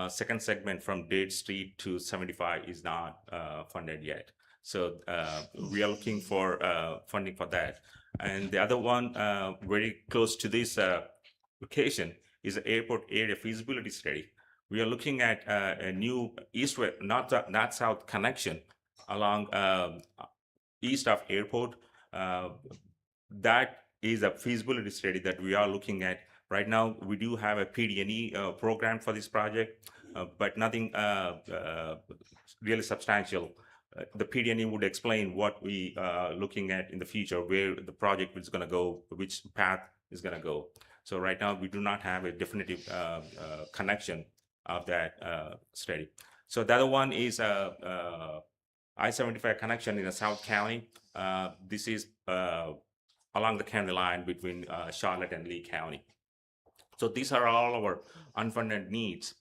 Second segment from Dade Street to 75 is not funded yet. So we are looking for funding for that. And the other one very close to this location is the airport area feasibility study. We are looking at a new east-west, north-south connection along east of airport. That is a feasibility study that we are looking at. Right now, we do have a PD&E program for this project, but nothing really substantial. The PD&E would explain what we are looking at in the future, where the project is going to go, which path is going to go. So right now, we do not have a definitive connection of that study. So the other one is I-75 connection in the South County. This is along the county line between Charlotte and Lee County. So these are all our unfunded needs.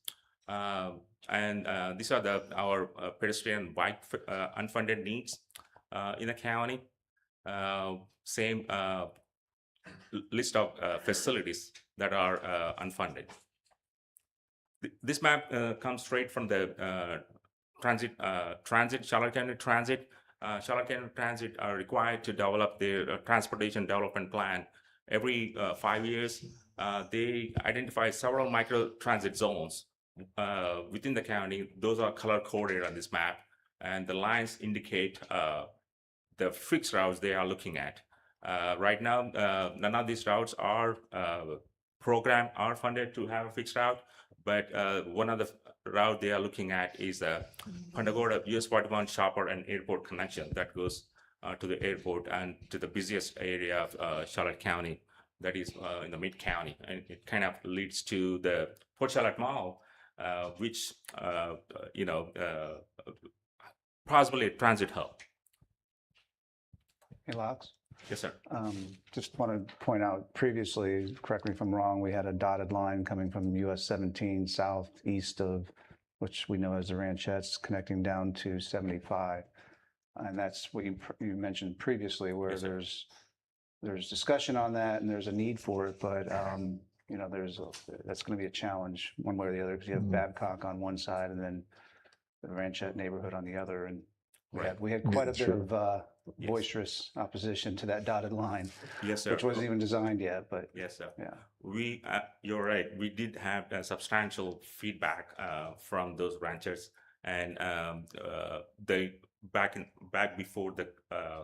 And these are our pedestrian bike unfunded needs in the county. Same list of facilities that are unfunded. This map comes straight from the Charlotte County Transit. Charlotte County Transit are required to develop their transportation development plan every 5 years. They identify several micro transit zones within the county. Those are color coded on this map, and the lines indicate the fixed routes they are looking at. Right now, none of these routes are funded to have a fixed route, but one of the route they are looking at is the Punta Gorda US 41 Shopper and Airport connection that goes to the airport and to the busiest area of Charlotte County, that is in the mid county, and it kind of leads to the Port Charlotte Mall, which possibly a transit hub. Hey, Laux? Yes, sir. Just want to point out previously, correct me if I'm wrong, we had a dotted line coming from US 17 southeast of, which we know as the Ranchettes, connecting down to 75. And that's what you mentioned previously, where Yes, sir. there's discussion on that and there's a need for it, but that's going to be a challenge one way or the other, because you have Babcock on one side and then the Ranchette neighborhood on the other, and we had quite a bit of boisterous opposition to that dotted line. Yes, sir. Which wasn't even designed yet, but Yes, sir. yeah. You're right. We did have substantial feedback from those ranchers, and they back before the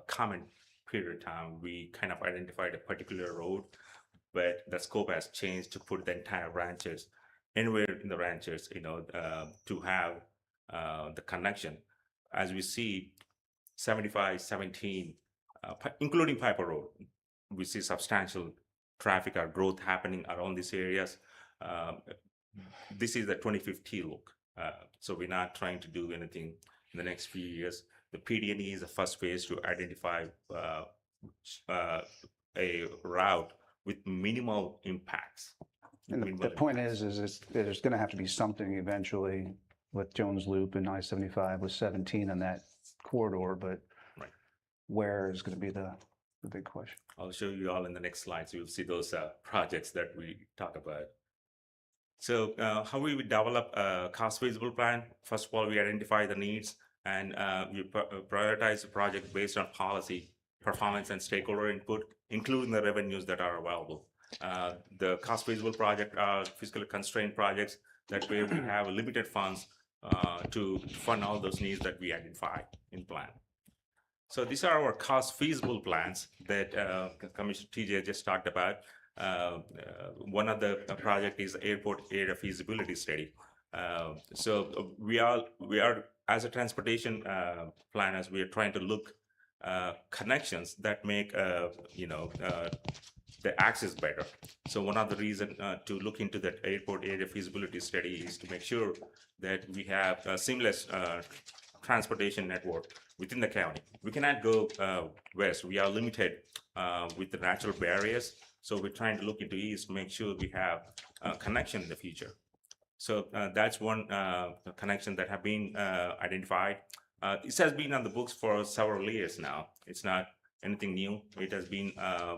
comment period of time, we kind of identified a particular road, but the scope has changed to put the entire ranches anywhere in the ranches, to have the connection. As we see, 75, 17, including Piper Road, we see substantial traffic or growth happening around these areas. This is the 2050 look. So we're not trying to do anything in the next few years. The PD&E is the first phase to identify a route with minimal impacts. And the point is there's going to have to be something eventually with Jones Loop and I-75 with 17 on that corridor, but right, where is going to be the big question. I'll show you all in the next slides. You'll see those projects that we talk about. So how we would develop a cost feasible plan? First of all, we identify the needs, and we prioritize the project based on policy, performance, and stakeholder input, including the revenues that are available. The cost feasible project are fiscally constrained projects that way we have limited funds to fund all those needs that we identify in plan. So these are our cost feasible plans that Commissioner TJ just talked about. One of the project is airport area feasibility study. So we are as a transportation planners, we are trying to look connections that make the access better. So one of the reasons to look into that airport area feasibility study is to make sure that we have a seamless transportation network within the county. We cannot go west. We are limited with the natural barriers. So we're trying to look into east to make sure we have a connection in the future. So that's one connection that have been identified. This has been on the books for several years now. It's not anything new. It has been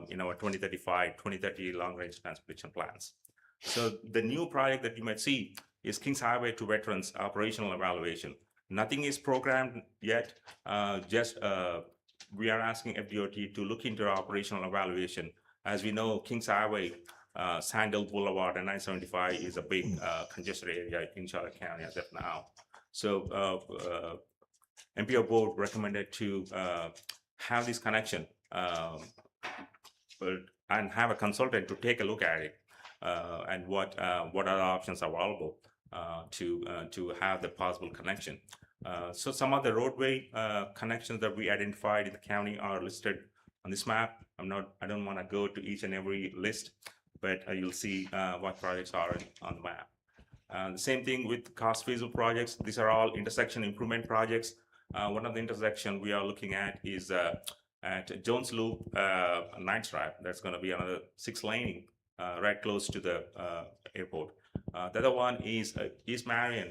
in our 2035, 2030 long-range transportation plans. So the new project that you might see is Kings Highway to Veterans Operational Evaluation. Nothing is programmed yet. We are asking FDOT to look into our operational evaluation. As we know, Kings Highway, Sandhill Boulevard, and I-75 is a big congested area in Charlotte County as of now. So MPO board recommended to have this connection and have a consultant to take a look at it and what other options are available to have the possible connection. So some of the roadway connections that we identified in the county are listed on this map. I don't want to go to each and every list, but you'll see what projects are on the map. The same thing with cost feasible projects. These are all intersection improvement projects. One of the intersection we are looking at is at Jones Loop, Ninth Drive. That's going to be another 6-laning right close to the airport. The other one is East Marion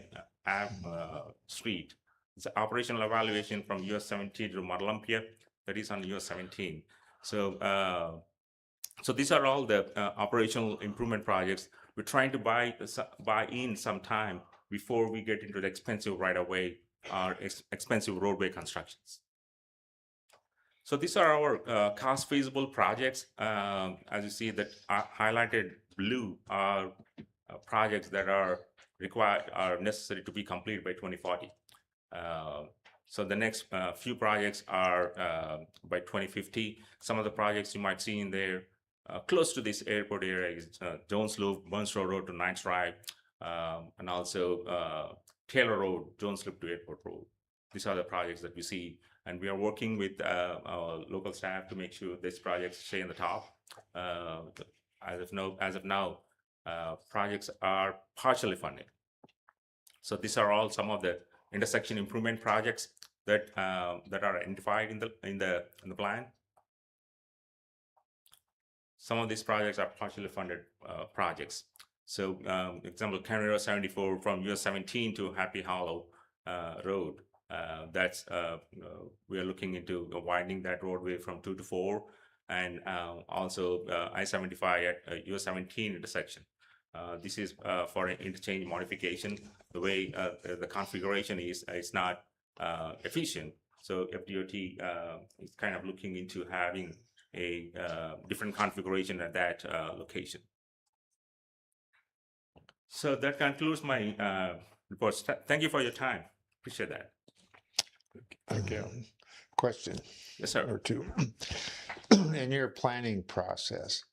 Street. It's an operational evaluation from US 17 to Mount Olympia. That is on US 17. So these are all the operational improvement projects. We're trying to buy in some time before we get into the expensive right-of-way or expensive roadway constructions. So these are our cost feasible projects. As you see, that highlighted blue are projects that are necessary to be completed by 2040. So the next few projects are by 2050. Some of the projects you might see in there close to this airport area is Jones Loop, Burns Road to Ninth Drive, and also Taylor Road, Jones Loop to Airport Road. These are the projects that we see, and we are working with our local staff to make sure these projects stay in the top. As of now, projects are partially funded. So these are all some of the intersection improvement projects that are identified in the plan. Some of these projects are partially funded projects. So, example, County Road 74 from US 17 to Happy Hollow Road. We are looking into widening that roadway from 2 to 4, and also I-75 at US 17 intersection. This is for an interchange modification. The way the configuration is not efficient. So FDOT is kind of looking into having a different configuration at that location. So that concludes my report. Thank you for your time. Appreciate that. Thank you. Question. Yes, sir. Or two. In your planning process,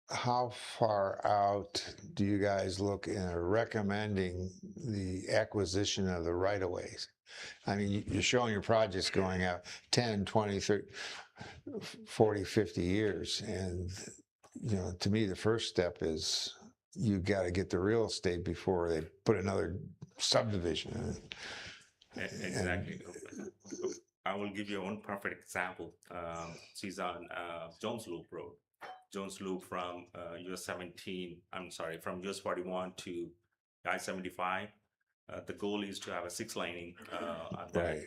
how far out do you guys look in recommending the acquisition of the right-of-ways? I mean, you're showing your projects going out 10, 20, 30, 40, 50 years. And, you know, to me, the first step is you got to get the real estate before they put another subdivision in. Exactly. I will give you one perfect example. She's on Jones Loop Road. Jones Loop from US 17, from US 41 to I-75. The goal is to have a 6-laning on that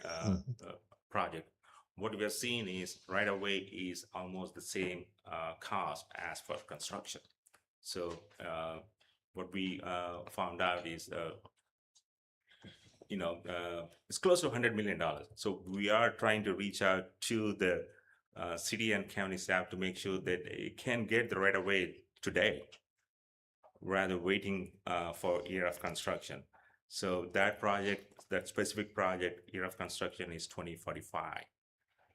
project. What we are seeing is right away is almost the same cost as for construction. So what we found out is, it's close to $100 million. So we are trying to reach out to the city and county staff to make sure that they can get the right of way today, rather waiting for year of construction. So that specific project, year of construction is 2045.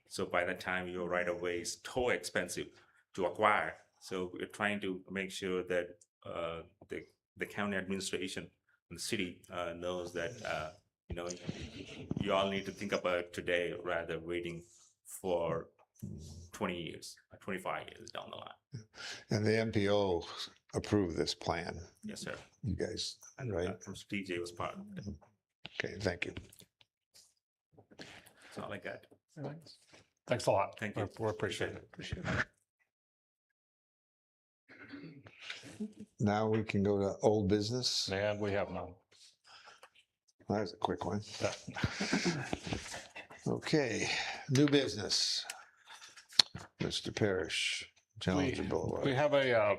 So by the time your right of way is too expensive to acquire, so we're trying to make sure that the county administration and the city knows that you all need to think about today rather waiting for 20 years, 25 years down the line. And the MPO approved this plan. Yes, sir. You guys, right? From TJ was part of it. Okay, thank you. That's all I got. Thanks a lot. Thank you. We appreciate it. Now we can go to old business. And we have none. That was a quick one. Yeah. Okay, new business. Mr. Parrish, Challenger We Boulevard. have a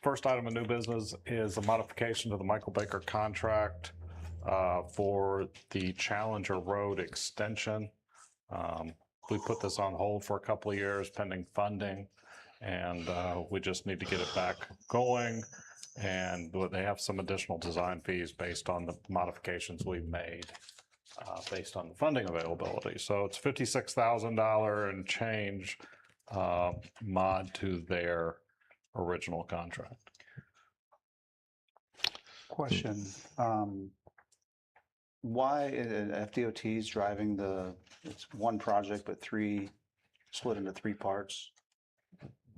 first item of new business is a modification to the Michael Baker contract for the Challenger Road extension. We put this on hold for a couple of years pending funding, and we just need to get it back going. And they have some additional design fees based on the modifications we've made based on the funding availability. So it's $56,000 and change mod to their original contract. Question, why FDOT is driving it's one project, but split into 3 parts?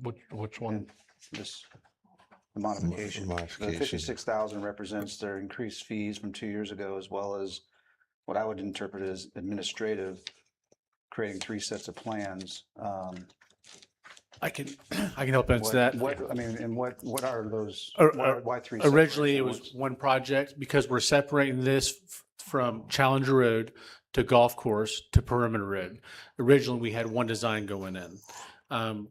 Which one? This, the modification. The Modification. 56,000 represents their increased fees from 2 years ago, as well as what I would interpret as administrative, creating 3 sets of plans. I can help answer that. What, I mean, and what are those? Why 3 sets? Originally, it was one project because we're separating this from Challenger Road to Golf Course to Perimeter Road. Originally, we had one design going in.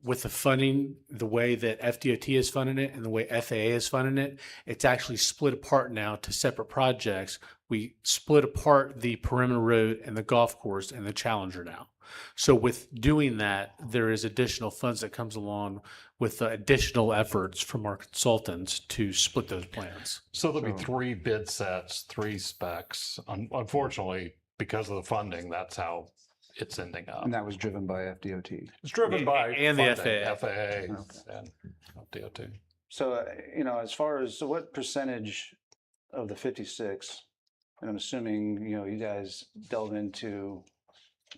With the funding, the way that FDOT is funding it and the way FAA is funding it, it's actually split apart now to separate projects. We split apart the Perimeter Road and the Golf Course and the Challenger now. So with doing that, there is additional funds that comes along with the additional efforts from our consultants to split those plans. So there'll be 3 bid sets, 3 specs. Unfortunately, because of the funding, that's how it's ending up. And that was driven by FDOT. It's driven by And the funding, FAA. and DOT. So, as far as, so what percentage of the 56, and I'm assuming, you guys delve into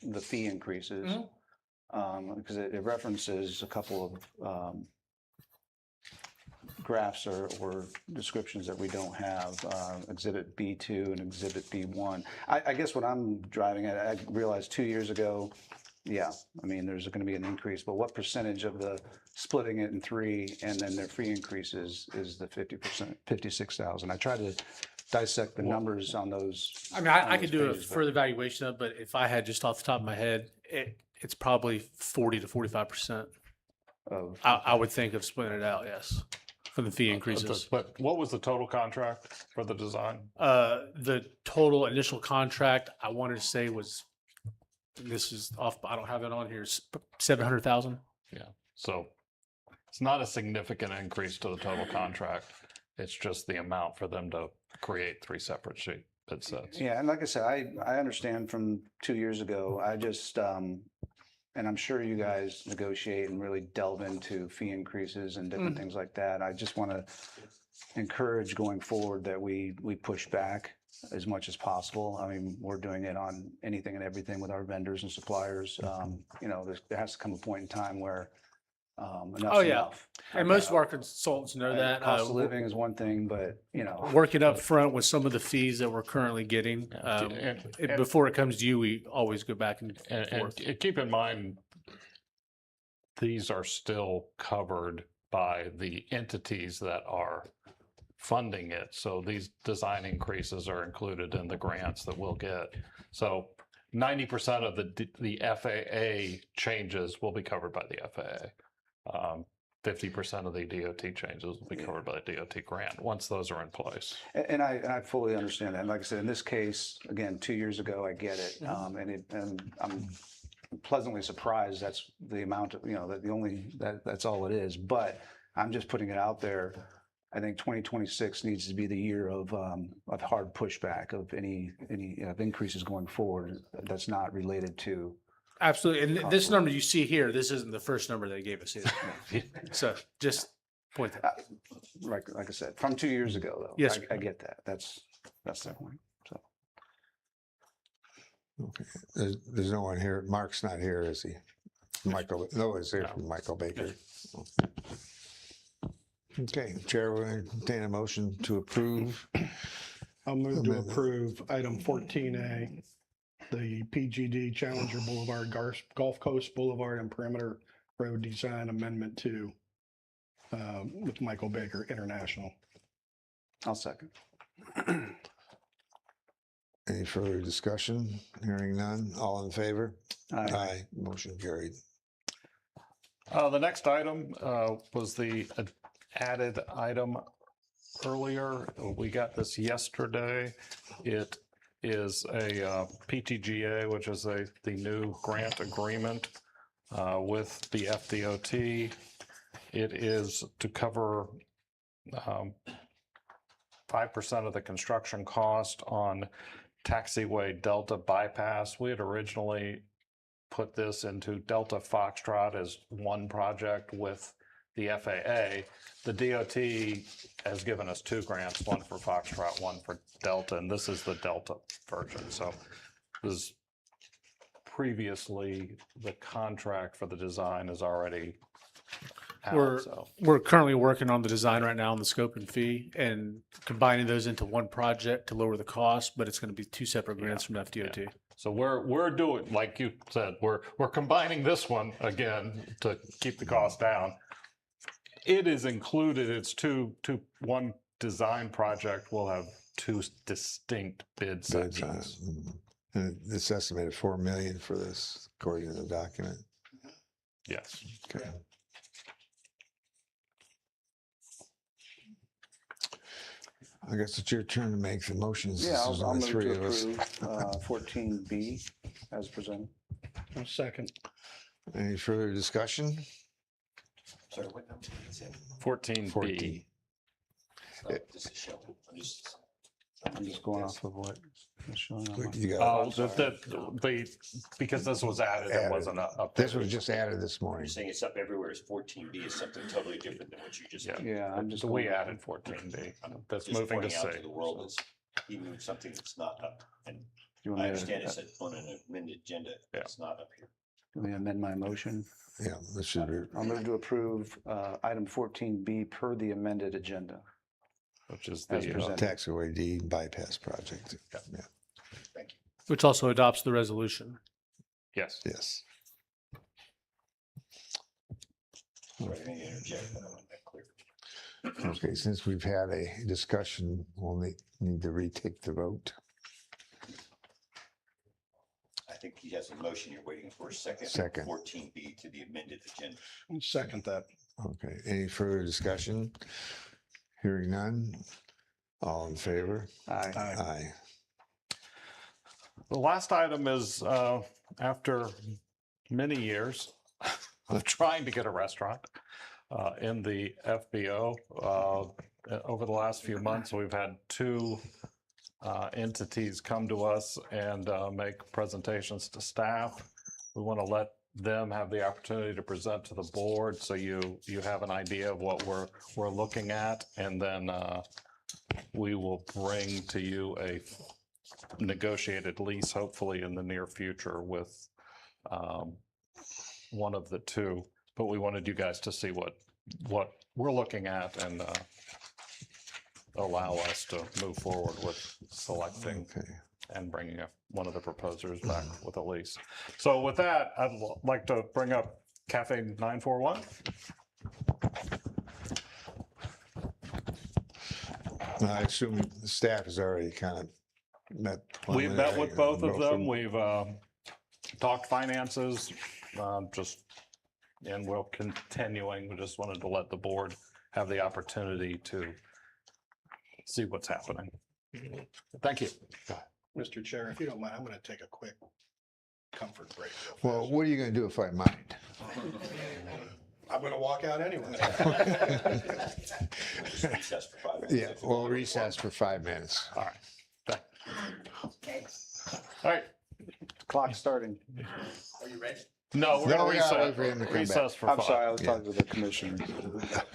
the fee increases, because it references a couple of graphs or descriptions that we don't have, Exhibit B2 and Exhibit B1. I guess what I'm driving at, I realized 2 years ago, I mean, there's going to be an increase, but what percentage of the splitting it in 3 and then their fee increases is the 50%, 56,000? I tried to dissect the numbers on those. I mean, I could do a further evaluation of it, but if I had just off the top of my head, it's probably 40 to 45%. I would think of splitting it out, yes, for the fee increases. But what was the total contract for the design? The total initial contract, I wanted to say was, this is off, I don't have it on here, 700,000. Yeah, so it's not a significant increase to the total contract. It's just the amount for them to create 3 separate bid sets. Yeah, and like I said, I understand from 2 years ago. I just, and I'm sure you guys negotiate and really delve into fee increases and different things like that. I just want to encourage going forward that we push back as much as possible. I mean, we're doing it on anything and everything with our vendors and suppliers. There has to come a point in time where enough's enough. And most of our consultants know that. Cost of living is one thing, but working up front with some of the fees that we're currently getting, before it comes to you, we always go back and forth. And keep in mind, these are still covered by the entities that are funding it. So these design increases are included in the grants that we'll get. So 90% of the FAA changes will be covered by the FAA. 50% of the DOT changes will be covered by the DOT grant once those are in place. And I fully understand that. And like I said, in this case, again, 2 years ago, I get it. And I'm pleasantly surprised that's the amount of, that's all it is. But I'm just putting it out there. I think 2026 needs to be the year of hard pushback of any increases going forward that's not related to. Absolutely. And this number you see here, this isn't the first number they gave us either. So just point that out. Like I said, from 2 years ago, though. Yes. I get that. That's the point. So. Okay. There's no one here. Mark's not here, is he? Michael, no, is there from Michael Baker? Okay, Chair will entertain a motion to approve. I'll move to approve item 14A, the PGD Challenger Boulevard, Gulf Coast Boulevard and Perimeter Road Design Amendment 2 with Michael Baker International. I'll second. Any further discussion? Hearing none. All in favor? Aye. Motion carried. The next item was the added item earlier. We got this yesterday. It is a PTGA, which is the new grant agreement with the FDOT. It is to cover 5% of the construction cost on taxiway Delta bypass. We had originally put this into Delta Foxtrot as one project with the FAA. The DOT has given us 2 grants, one for Foxtrot, one for Delta, and this is the Delta version. So this is previously the contract for the design is already We're, out, so. we're currently working on the design right now on the scope and fee and combining those into one project to lower the cost, but it's going to be two separate grants from FDOT. So we're doing, like you said, we're combining this one again to keep the cost down. It is included, it's one design project will have two distinct bid Bids on it. sections. And it's estimated 4 million for this, according to the document. Yes. Okay. I guess it's your turn to make the motions. Yeah, There's I'll only move three to of us. approve 14B as presented. Second. Any further discussion? Sorry, what number is it? 14B. 14. Oh, this is showing. I'm just going off of what is showing on my. You got Oh, because this was added, it wasn't up. this was just added this morning. You're saying it's up everywhere, is 14B is something totally different than what you just. Yeah. Yeah, I'm just. So we going- added 14B. That's Just moving to pointing out C. to the world that's, he moved something that's not up. And You want I me to- understand it's on an amended agenda, Yeah. it's not up here. Let me amend my motion. Yeah, this should be, I'll move to approve item 14B per the amended agenda. Which is As the, presented. taxiway deed bypass project. Yeah. Which also adopts the resolution. yes. Yes. Sorry, I didn't interject, but I want that clear. Okay, since we've had a discussion, we'll need to retake the vote. I think he has a motion, you're waiting for a second. Second. 14B to the amended agenda. Second that. Okay, any further discussion? Hearing none. All in favor? Aye. Aye. The last item is, after many years of trying to get a restaurant in the FBO, over the last few months, we've had two entities come to us and make presentations to staff. We want to let them have the opportunity to present to the board, so you have an idea of what we're looking at, and then we will bring to you a negotiated lease, hopefully in the near future, with one of the two. But we wanted you guys to see what we're looking at and allow us to move forward with selecting Okay. and bringing one of the proposers back with a lease. So with that, I'd like to bring up Cafe 941. I assume the staff has already kind of met. We've met with both of them. them. We've talked finances, and we're continuing. We just wanted to let the board have the opportunity to see what's happening. Thank you. Mr. Chair, if you don't mind, I'm going to take a quick comfort break. Well, what are you going to do if I mind? I'm going to walk out anyway. Recess for 5 minutes. Yeah, we'll recess for 5 minutes. All right. All right. Clock starting. No, we're No, going we to gotta wait for him to come back. recess for I'm 5. sorry, I was Yeah. talking to the commissioner.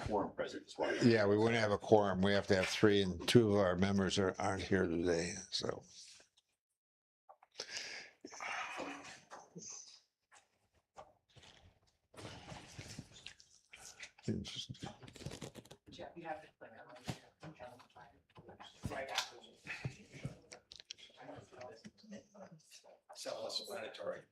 Quorum present is why. Yeah, we wouldn't have a quorum. We have to have 3, and 2 of our members aren't here today, so. Interesting. Self-explanatory.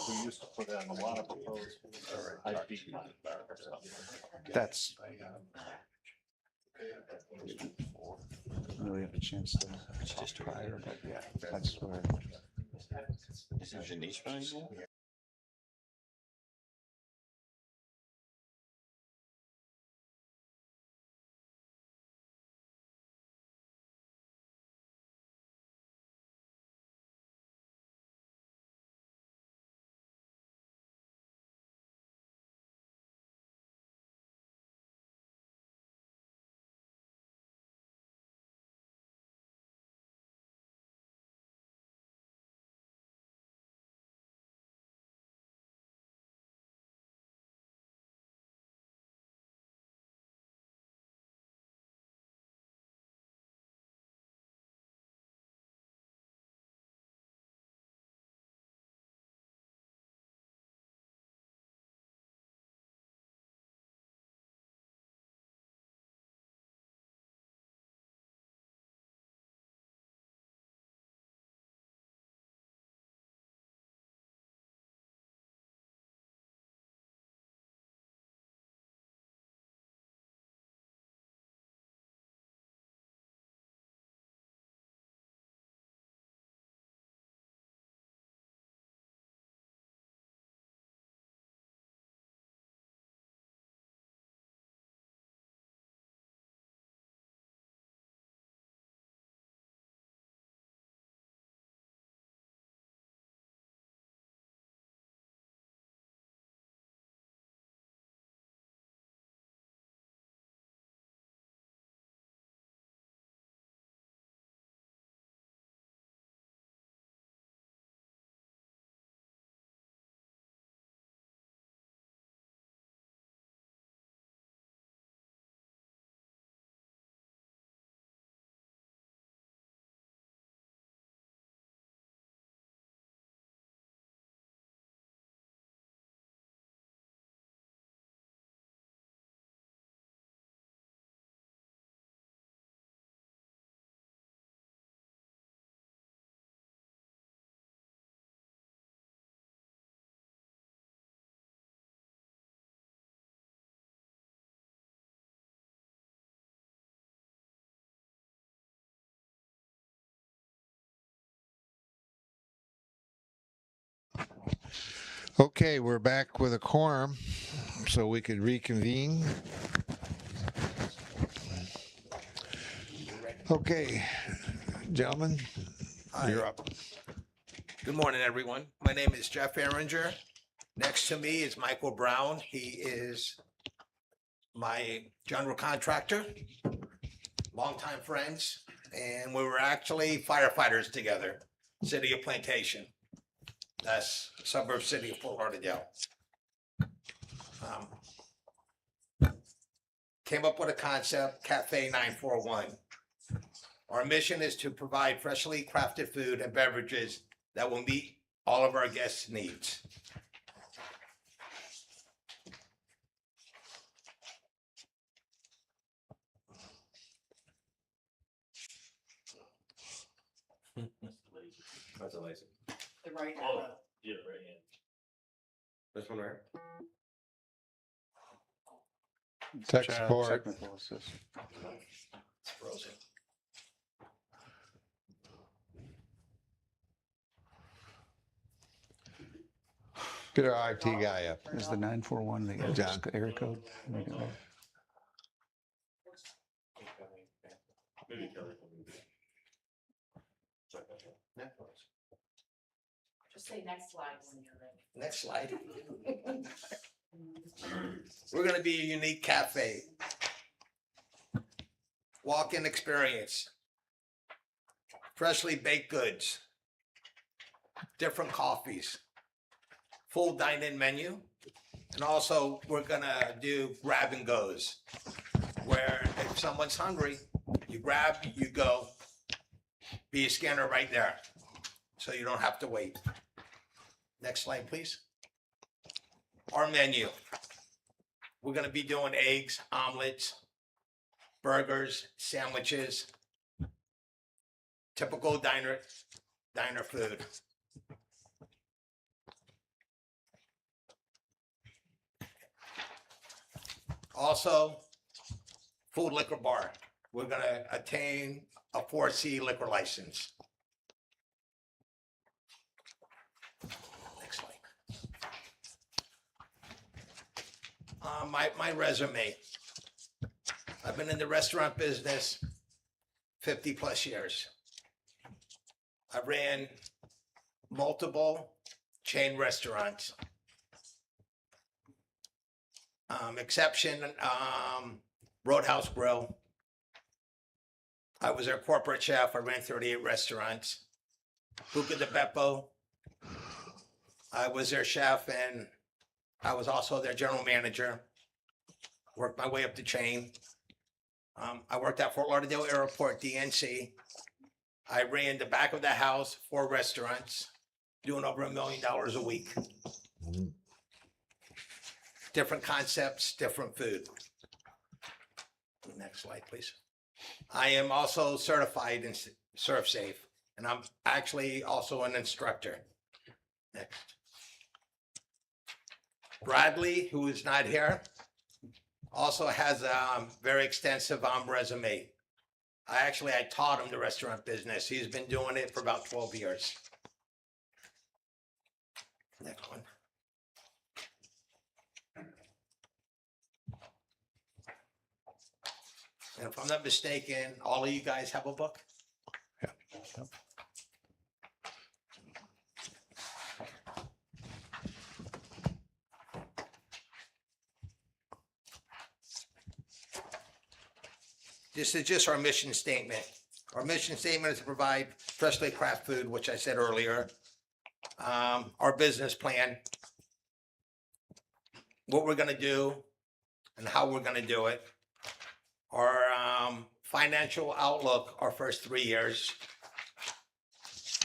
We used to put in a lot of proposals. That's. Really have a chance to talk prior, but yeah, that's where. Is it Janice anymore? Okay, we're back with a quorum, so we could reconvene. Okay, gentlemen, you're up. Good morning, everyone. My name is Jeff Erringer. Next to me is Michael Brown. He is my general contractor, longtime friends, and we were actually firefighters together, City of Plantation. That's suburb city of Fort Lauderdale. Came up with a concept, Cafe 941. Our mission is to provide freshly crafted food and beverages that will meet all of our guests' needs. That's a lazy. The right Oh, arrow. yeah, right hand. This one right? Tech Chad, support. Technical assist. It's frozen. Get our IT guy up. Is the 941 the John. area code? Make it right. Maybe Kelly can move it. Just say next slide when you're ready. Next slide. We're gonna be a unique cafe. Walk-in experience. Freshly baked goods. Different coffees. Full dine-in menu. And also, we're gonna do grab and goes. Where if someone's hungry, you grab, you go. Be a scanner right there. So you don't have to wait. Next slide, please. Our menu. We're gonna be doing eggs, omelets, burgers, sandwiches, typical diner food. Also, food liquor bar. We're gonna attain a 4C liquor license. Next slide. My resume. I've been in the restaurant business 50 plus years. I ran multiple chain restaurants. Exception, Roadhouse Grill. I was their corporate chef. I ran 38 restaurants. Buca de Beppo. I was their chef and I was also their general manager. Worked my way up the chain. I worked at Fort Lauderdale Airport, DNC. I ran the back of the house, 4 restaurants, doing over $1 million a week. Different concepts, different food. Next slide, please. I am also certified in ServSafe, and I'm actually also an instructor. Next. Bradley, who is not here, also has a very extensive resume. I taught him the restaurant business. He's been doing it for about 12 years. Next one. And if I'm not mistaken, all of you guys have a book? Yeah. This is just our mission statement. Our mission statement is to provide freshly crafted food, which I said earlier. Our business plan, what we're gonna do and how we're gonna do it. Our financial outlook, our first 3 years.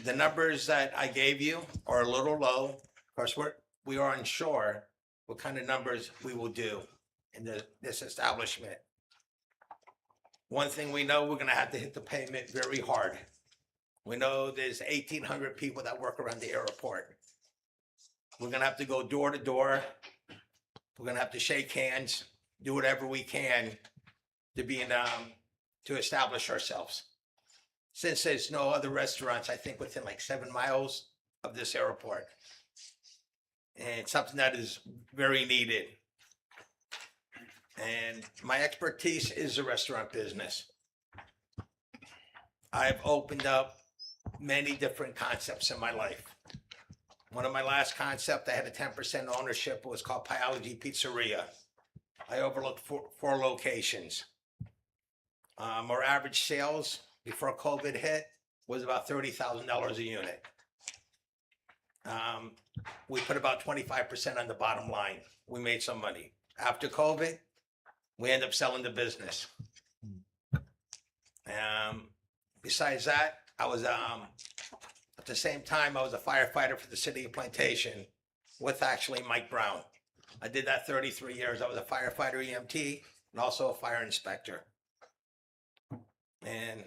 The numbers that I gave you are a little low. Of course, we are unsure what kind of numbers we will do in this establishment. One thing we know, we're gonna have to hit the pavement very hard. We know there's 1,800 people that work around the airport. We're gonna have to go door to door. We're gonna have to shake hands, do whatever we can to be to establish ourselves. Since there's no other restaurants, I think within like 7 miles of this airport. and something that is very needed. And my expertise is the restaurant business. I've opened up many different concepts in my life. One of my last concepts, I had a 10% ownership, was called Pyology Pizzeria. I overlooked four locations. Our average sales before COVID hit was about $30,000 a unit. We put about 25% on the bottom line. We made some money. After COVID, we ended up selling the business. Besides that, I was, at the same time, I was a firefighter for the city of Plantation with actually Mike Brown. I did that 33 years. I was a firefighter EMT and also a fire inspector. And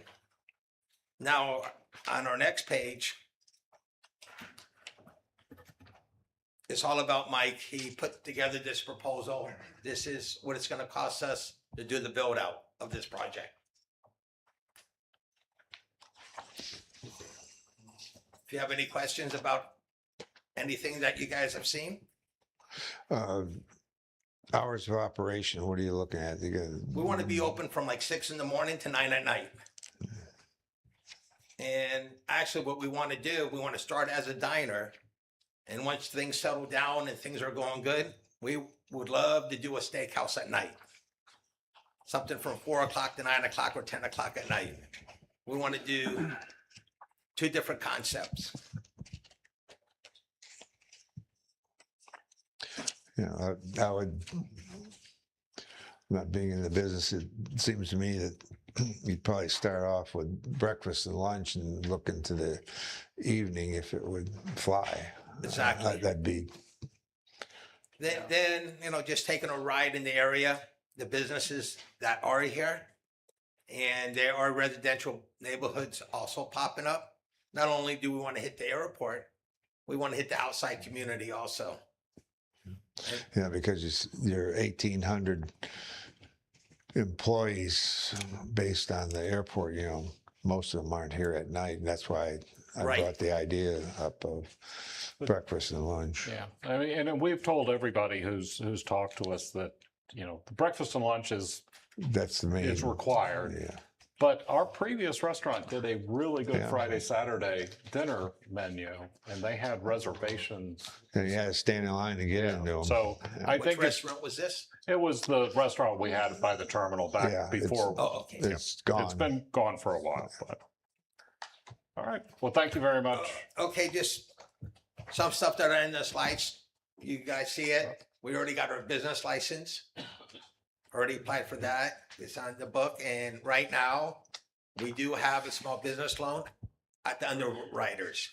now on our next page, it's all about Mike. He put together this proposal. This is what it's going to cost us to do the build out of this project. If you have any questions about anything that you guys have seen, Hours of operation, what are you looking at? we want to be open from like 6 in the morning to 9 at night. And actually what we want to do, we want to start as a diner. And once things settle down and things are going good, we would love to do a steakhouse at night. Something from 4 o'clock to 9 o'clock or 10 o'clock at night. We want to do 2 different concepts. You know, I would, not being in the business, it seems to me that you'd probably start off with breakfast and lunch and look into the evening if it would fly. Exactly. That'd be. Then, you know, just taking a ride in the area, the businesses that are here, and there are residential neighborhoods also popping up. Not only do we want to hit the airport, we want to hit the outside community also. Yeah, because you're 1,800 employees based on the airport, you know, most of them aren't here at night. And that's why I Right. brought the idea up of breakfast and lunch. Yeah, I mean, and we've told everybody who's talked to us that, you know, the breakfast and lunch is That's the main. required. Yeah. But our previous restaurant did a really good Yeah. Friday, Saturday dinner menu, and they had reservations. And you had to stand in line to get into them. So I Which think restaurant was this? it was the restaurant we had by the terminal Yeah, back before. Oh, okay. It's gone. It's been gone for a while, but. All right, well, thank you very much. Okay, just some stuff that are in the slides. You guys see it? We already got our business license. Already applied for that. It's on the book. And right now, we do have a small business loan at the underwriters.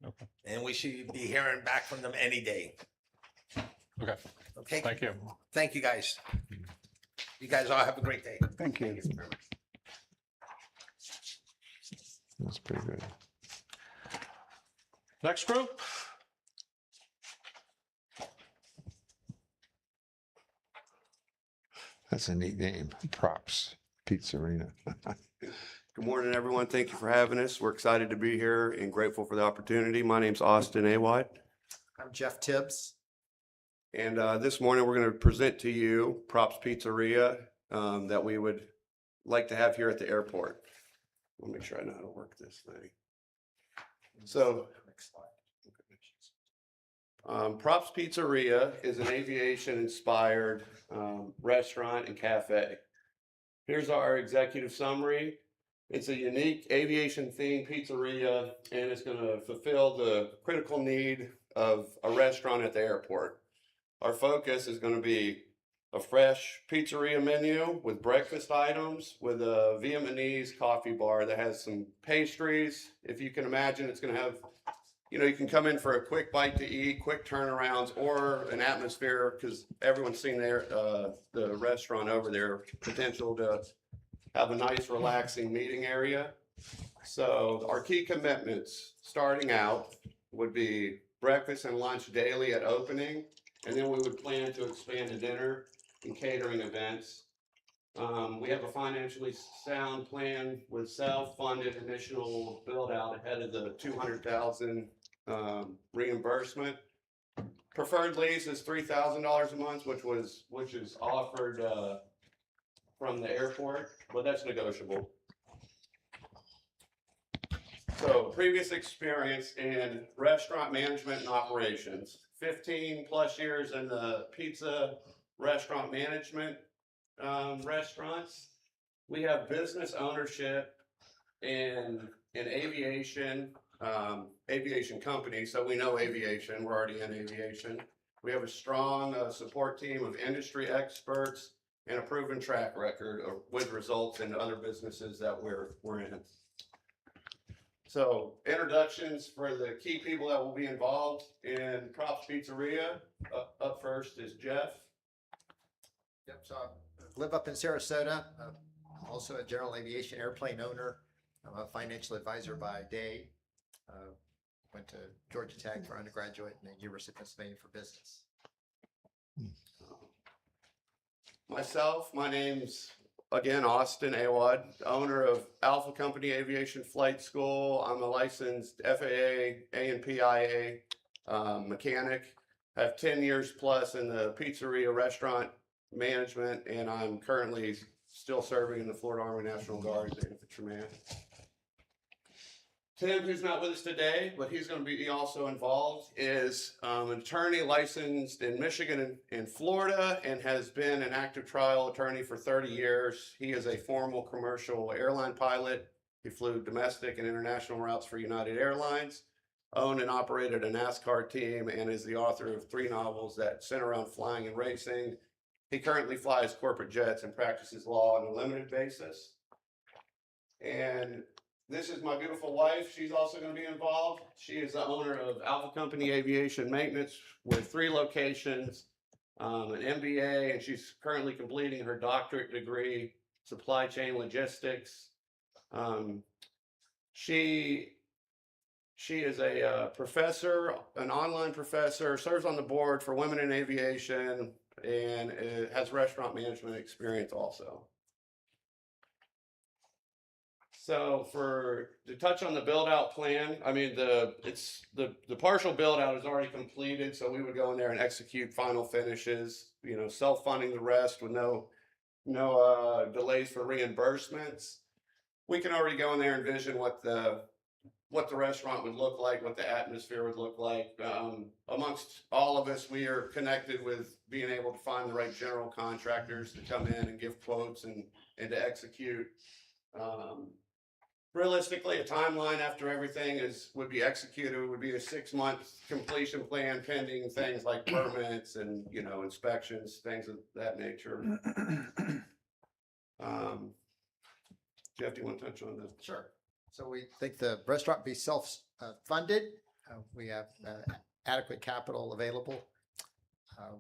Okay. And we should be hearing back from them any day. Okay, Okay? thank you. Thank you, guys. You guys all have a great day. Thank you. That's pretty good. Next group. That's a neat name. Props Pizzeria. Good morning, everyone. Thank you for having us. We're excited to be here and grateful for the opportunity. My name's Austin Awad. I'm Jeff Tibbs. And this morning, we're going to present to you Props Pizzeria that we would like to have here at the airport. Let me make sure I know how to work this thing. So, Props Pizzeria is an aviation-inspired restaurant and cafe. Here's our executive summary. It's a unique aviation-themed pizzeria, and it's going to fulfill the critical need of a restaurant at the airport. Our focus is going to be a fresh pizzeria menu with breakfast items, with a Vietnamese coffee bar that has some pastries. If you can imagine, it's going to have, you know, you can come in for a quick bite to eat, quick turnarounds, or an atmosphere, because everyone's seen the restaurant over there, potential to have a nice relaxing meeting area. So our key commitments starting out would be breakfast and lunch daily at opening, and then we would plan to expand to dinner and catering events. We have a financially sound plan with self-funded initial build out ahead of the $200,000 reimbursement. Preferred lease is $3,000 a month, which is offered from the airport, but that's negotiable. So previous experience in restaurant management and operations, 15 plus years in the pizza restaurant management restaurants. We have business ownership in aviation, aviation company, so we know aviation, we're already in aviation. We have a strong support team of industry experts and a proven track record with results in other businesses that we're in. So introductions for the key people that will be involved in Props Pizzeria. Up first is Jeff. Yep, so I live up in Sarasota, also a general aviation airplane owner. I'm a financial advisor by day. Went to Georgia Tech for undergraduate and the University of Pennsylvania for business. Myself, my name's again Austin Awad, owner of Alpha Company Aviation Flight School. I'm a licensed FAA, A&PIA mechanic. I have 10 years plus in the pizzeria restaurant management, and I'm currently still serving in the Florida Army National Guard as an infantryman. Tim, who's not with us today, but he's going to be also involved, is an attorney licensed in Michigan and Florida and has been an active trial attorney for 30 years. He is a formal commercial airline pilot. He flew domestic and international routes for United Airlines, owned and operated a NASCAR team, and is the author of 3 novels that center around flying and racing. He currently flies corporate jets and practices law on a limited basis. And this is my beautiful wife. She's also going to be involved. She is the owner of Alpha Company Aviation Maintenance with 3 locations, an MBA, and she's currently completing her doctorate degree, supply chain logistics. She is a professor, an online professor, serves on the board for Women in Aviation, and has restaurant management experience also. So to touch on the build out plan, I mean, the partial build out is already completed. So we would go in there and execute final finishes, you know, self-funding the rest with no delays for reimbursements. We can already go in there and envision what the restaurant would look like, what the atmosphere would look like. Amongst all of us, we are connected with being able to find the right general contractors to come in and give quotes and to execute. Realistically, a timeline after everything would be executed would be a 6-month completion plan, pending things like permits and, you know, inspections, things of that nature. Jeff, do you want to touch on that? Sure. So we think the restaurant be self-funded. We have adequate capital available.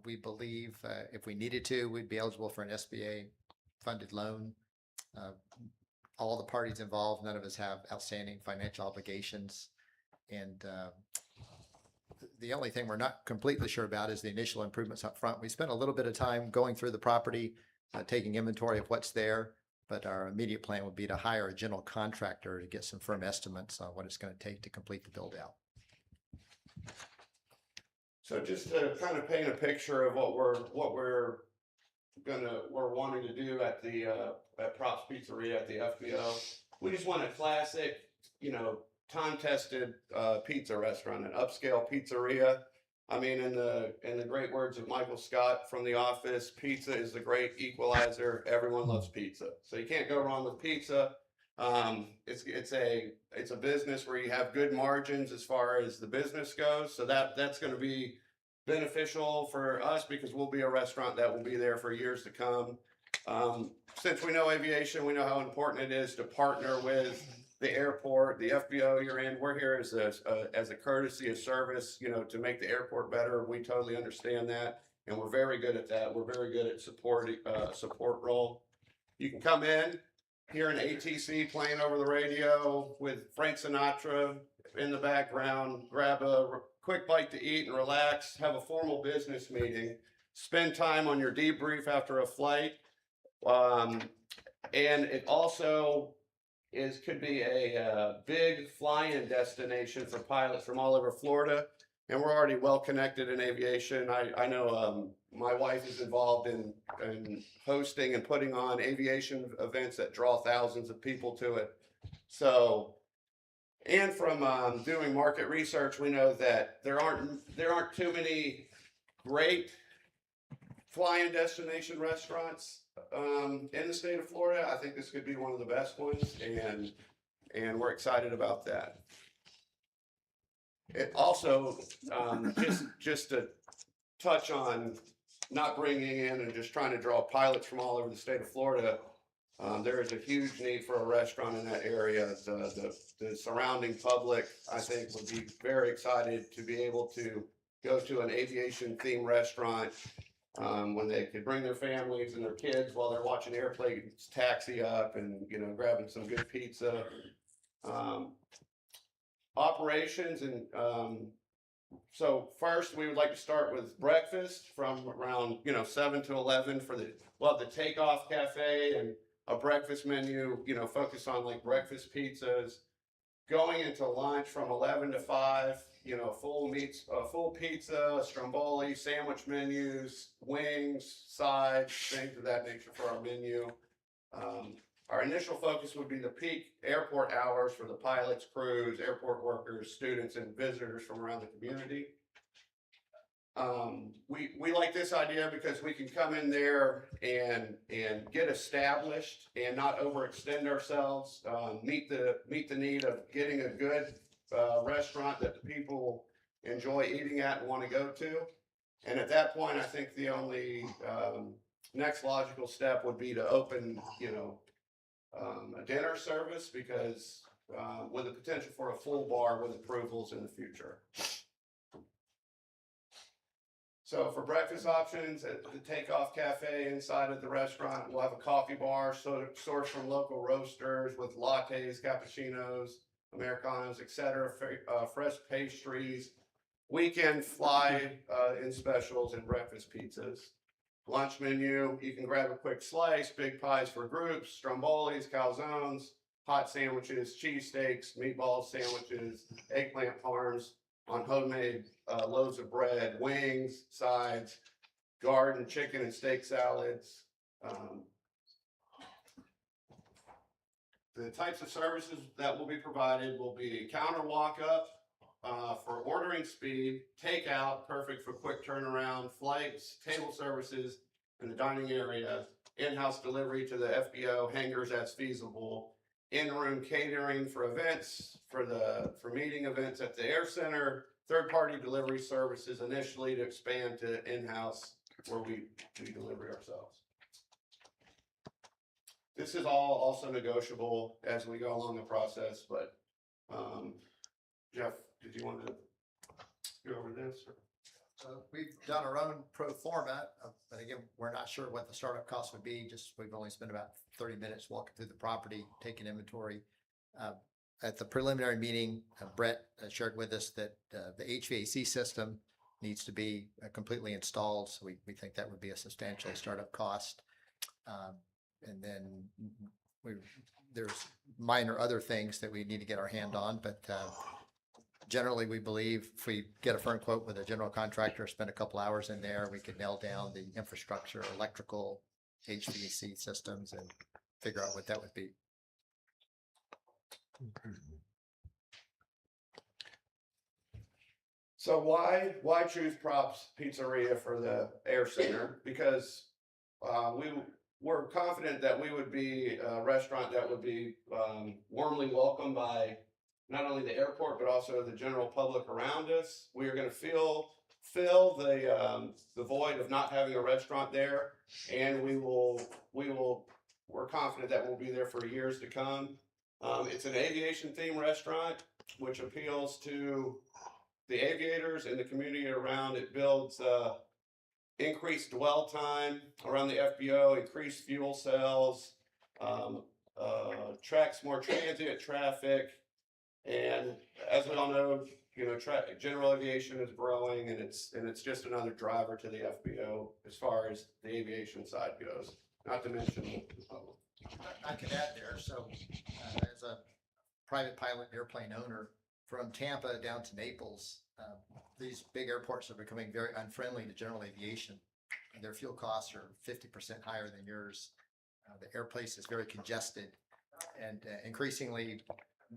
We believe if we needed to, we'd be eligible for an SBA funded loan. All the parties involved, none of us have outstanding financial obligations. And the only thing we're not completely sure about is the initial improvements up front. We spent a little bit of time going through the property, taking inventory of what's there, but our immediate plan would be to hire a general contractor to get some firm estimates on what it's going to take to complete the build out. So just to kind of paint a picture of what we're wanting to do at the at Props Pizzeria at the FBO, we just want a classic, you know, time-tested pizza restaurant, an upscale pizzeria. I mean, in the great words of Michael Scott from The Office, pizza is the great equalizer. Everyone loves pizza, so you can't go wrong with pizza. It's a business where you have good margins as far as the business goes, so that's going to be beneficial for us because we'll be a restaurant that will be there for years to come. Since we know aviation, we know how important it is to partner with the airport, the FBO you're in. We're here as a courtesy, a service, you know, to make the airport better. We totally understand that, and we're very good at that. We're very good at support role. You can come in, hear an ATC playing over the radio with Frank Sinatra in the background, grab a quick bite to eat and relax, have a formal business meeting, spend time on your debrief after a flight. And it also could be a big fly-in destination for pilots from all over Florida. and we're already well connected in aviation. I know my wife is involved in hosting and putting on aviation events that draw thousands of people to it. So, and from doing market research, we know that there aren't too many great fly-in destination restaurants in the state of Florida. I think this could be one of the best ones, and we're excited about that. It also, just to touch on not bringing in and just trying to draw pilots from all over the state of Florida, there is a huge need for a restaurant in that area. The surrounding public, I think, would be very excited to be able to go to an aviation themed restaurant when they could bring their families and their kids while they're watching airplanes taxi up and, you know, grabbing some good pizza. Operations and so first we would like to start with breakfast from around 7 to 11 for the takeoff cafe and a breakfast menu, focus on like breakfast pizzas. Going into lunch from 11 to 5, full pizza, stromboli, sandwich menus, wings, sides, things of that nature for our menu. Our initial focus would be the peak airport hours for the pilots, crews, airport workers, students, and visitors from around the community. We like this idea because we can come in there and get established and not overextend ourselves, meet the need of getting a good restaurant that the people enjoy eating at and want to go to. And at that point, I think the only next logical step would be to open, a dinner service, because with the potential for a full bar with approvals in the future. So for breakfast options at the Takeoff Cafe inside of the restaurant, we'll have a coffee bar sourced from local roasters with lattes, cappuccinos, Americanos, etc., fresh pastries, weekend fly-in specials, and breakfast pizzas. Lunch menu, you can grab a quick slice, big pies for groups, strombolis, calzones, hot sandwiches, cheesesteaks, meatballs, sandwiches, eggplant parms on homemade loaves of bread, wings, sides, garden, chicken, and steak salads. The types of services that will be provided will be counter walk-up for ordering speed, takeout, perfect for quick turnaround, flights, table services in the dining area, in-house delivery to the FBO hangars as feasible, in-room catering for events, for meeting events at the Air Center, third-party delivery services initially to expand to in-house where we deliver ourselves. This is all also negotiable as we go along the process, but Jeff, did you want to go over this? We've done our own pro forma, but again, we're not sure what the startup cost would be. We've only spent about 30 minutes walking through the property, taking inventory. At the preliminary meeting, Brett shared with us that the HVAC system needs to be completely installed. So we think that would be a substantial startup cost. And then there's minor other things that we need to get our hand on, but generally, we believe if we get a firm quote with a general contractor, spend a couple hours in there, we could nail down the infrastructure, electrical, HVAC systems, and figure out what that would be. So why choose Props Pizzeria for the Air Center? Because we're confident that we would be a restaurant that would be warmly welcomed by not only the airport, but also the general public around us. We are going to fill the void of not having a restaurant there, and we're confident that we'll be there for years to come. It's an aviation themed restaurant, which appeals to the aviators and the community around. It builds increased dwell time around the FBO, increased fuel cells, attracts more transient traffic. And as we all know, general aviation is growing, and it's just another driver to the FBO as far as the aviation side goes. Not to mention the public. I could add there. So, as a private pilot airplane owner, from Tampa down to Naples, these big airports are becoming very unfriendly to general aviation. And their fuel costs are 50% higher than yours. The airplace is very congested, and increasingly,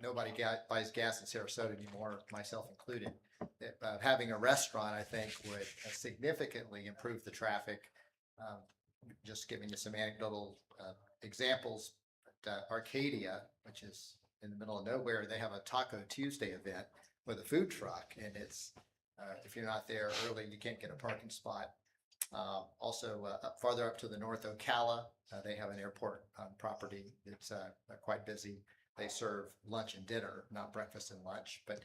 nobody buys gas in Sarasota anymore, myself included. Having a restaurant, I think, would significantly improve the traffic. Just giving you some anecdotal examples, Arcadia, which is in the middle of nowhere, they have a Taco Tuesday event with a food truck, and it's if you're not there early, you can't get a parking spot. Also, farther up to the north, Ocala, they have an airport property that's quite busy. They serve lunch and dinner, not breakfast and lunch. But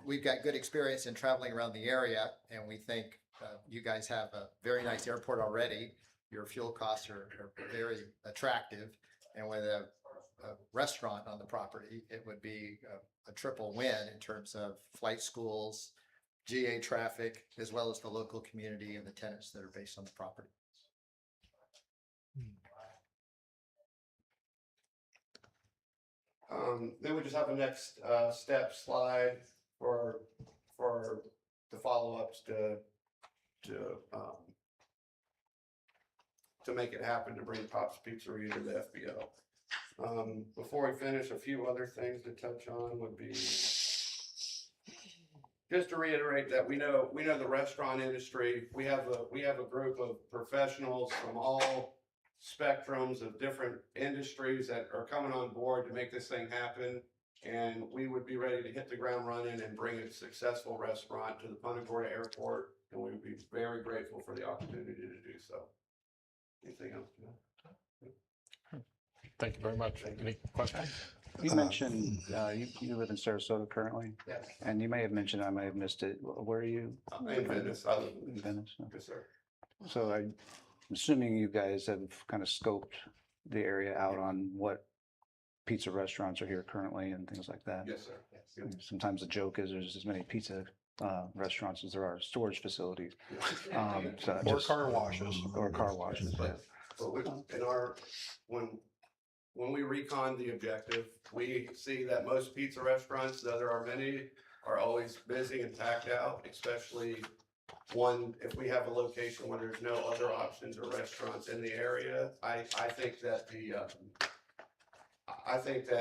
we've got good experience in traveling around the area, and we think you guys have a very nice airport already. Your fuel costs are very attractive, and with a restaurant on the property, it would be a triple win in terms of flight schools, GA traffic, as well as the local community and the tenants that are based on the property. Then we just have a next step slide for the follow-ups to make it happen, to bring Pop's Pizzeria to the FBO. Before we finish, a few other things to touch on would be just to reiterate that we know the restaurant industry. We have a group of professionals from all spectrums of different industries that are coming on board to make this thing happen. And we would be ready to hit the ground running and bring a successful restaurant to the Punta Gorda Airport. And we would be very grateful for the opportunity to do so. Anything else? Thank you very much. Any questions? You mentioned you live in Sarasota currently? Yes. And you may have mentioned, I may have missed it. Where are you? In Venice. I live In Venice. Yes, sir. So I'm assuming you guys have kind of scoped the area out on what pizza restaurants are here currently and things like that. Yes, sir. Yes. Sometimes the joke is there's as many pizza restaurants as there are storage facilities. So Or car washes. Or car washes. But when we recon the objective, we see that most pizza restaurants, though there are many, are always busy and packed out, especially if we have a location where there's no other options or restaurants in the area. I think that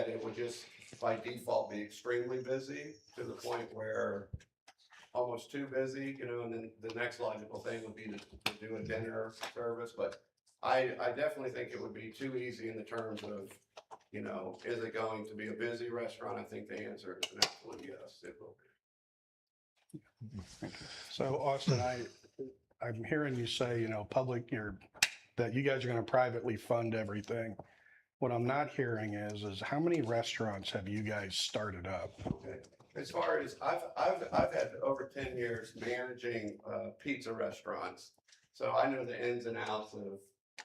it would just by default be extremely busy, to the point where almost too busy, and then the next logical thing would be to do a dinner service. But I definitely think it would be too easy in the terms of, is it going to be a busy restaurant? I think the answer is an absolute yes, it will be. So Austin, I'm hearing you say, that you guys are going to privately fund everything. What I'm not hearing is how many restaurants have you guys started up? Okay. As far as I've had over 10 years managing pizza restaurants, so I know the ins and outs of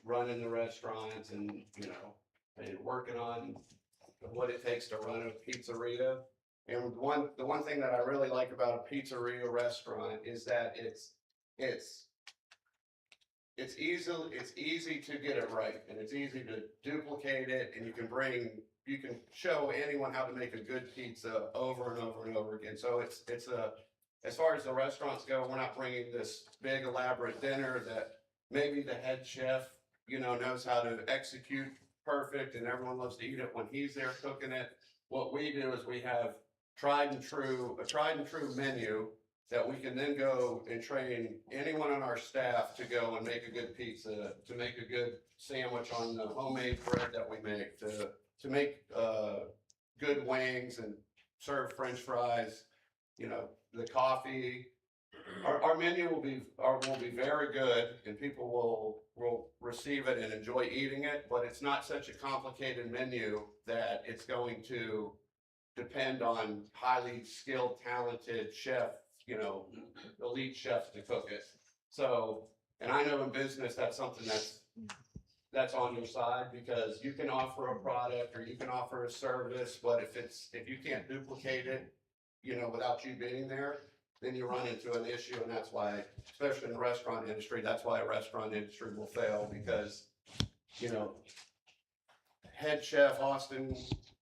running the restaurants and and working on what it takes to run a pizzeria. And the one thing that I really like about a pizzeria restaurant is that it's easy to get it right, and it's easy to duplicate it, and you can show anyone how to make a good pizza over and over and over again. So it's as far as the restaurants go, we're not bringing this big elaborate dinner that maybe the head chef, knows how to execute perfect and everyone loves to eat it when he's there cooking it. What we do is we have a tried and true menu that we can then go and train anyone on our staff to go and make a good pizza, to make a good sandwich on the homemade bread that we make, to make good wings and serve French fries, the coffee. Our menu will be very good, and people will receive it and enjoy eating it, but it's not such a complicated menu that it's going to depend on highly skilled, talented chef, elite chefs to cook it. So, and I know in business that's something that's on your side, because you can offer a product or you can offer a service, but if you can't duplicate it, without you being there, then you run into an issue. And that's why, especially in the restaurant industry, that's why a restaurant industry will fail, because, head chef Austin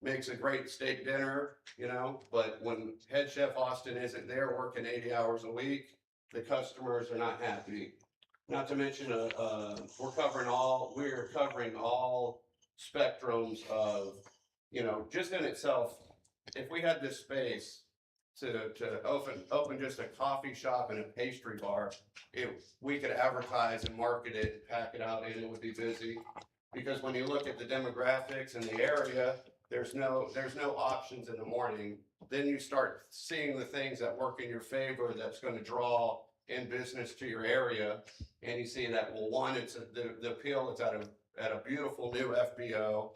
makes a great steak dinner, you know, but when head chef Austin isn't there working 80 hours a week, the customers are not happy. Not to mention, we're covering all spectrums of, you know, just in itself, if we had this space to open just a coffee shop and a pastry bar, we could advertise and market it, and pack it out, and it would be busy. Because when you look at the demographics in the area, there's no options in the morning. Then you start seeing the things that work in your favor that's going to draw in business to your area. And you see that, well, one, it's the appeal, it's at a beautiful new FBO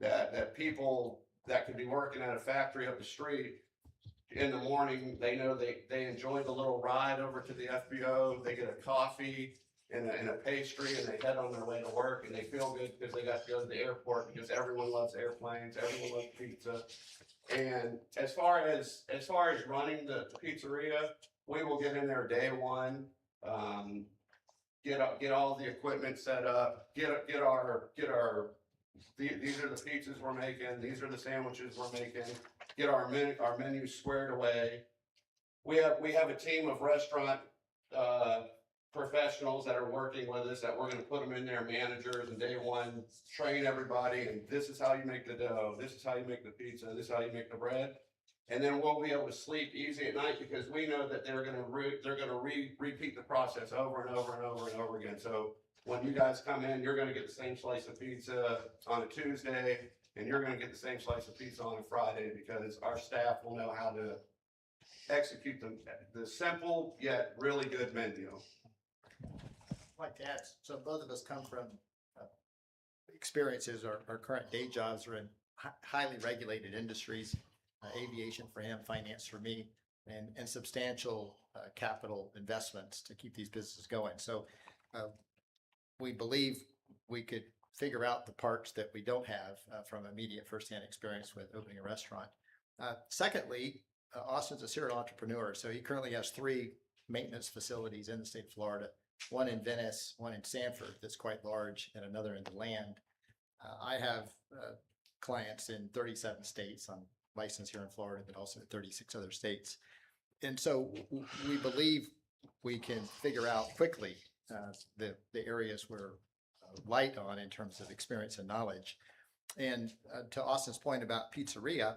that people that could be working at a factory up the street in the morning, they know they enjoy the little ride over to the FBO, they get a coffee and a pastry, and they head on their way to work, and they feel good because they got to go to the airport, because everyone loves airplanes, everyone loves pizza. And as far as running the pizzeria, we will get in there day one, get all the equipment set up, these are the pizzas we're making, these are the sandwiches we're making, get our menu squared away. We have a team of restaurant professionals that are working with us, that we're going to put them in there, managers, and day one, train everybody, and this is how you make the dough, this is how you make the pizza, this is how you make the bread. And then we'll be able to sleep easy at night, because we know that they're going to repeat the process over and over and over and over again. So when you guys come in, you're going to get the same slice of pizza on a Tuesday, and you're going to get the same slice of pizza on a Friday, because our staff will know how to execute the simple yet really good menu. I'd like to add, so both of us come from experiences, our current day jobs are in highly regulated industries, aviation for him, finance for me, and substantial capital investments to keep these businesses going. So we believe we could figure out the parts that we don't have from immediate firsthand experience with opening a restaurant. Secondly, Austin's a serial entrepreneur, so he currently has 3 maintenance facilities in the state of Florida, one in Venice, one in Sanford that's quite large, and another in DeLand. I have clients in 37 states. I'm licensed here in Florida, but also in 36 other states. And so we believe we can figure out quickly the areas we're light on in terms of experience and knowledge. And to Austin's point about pizzeria,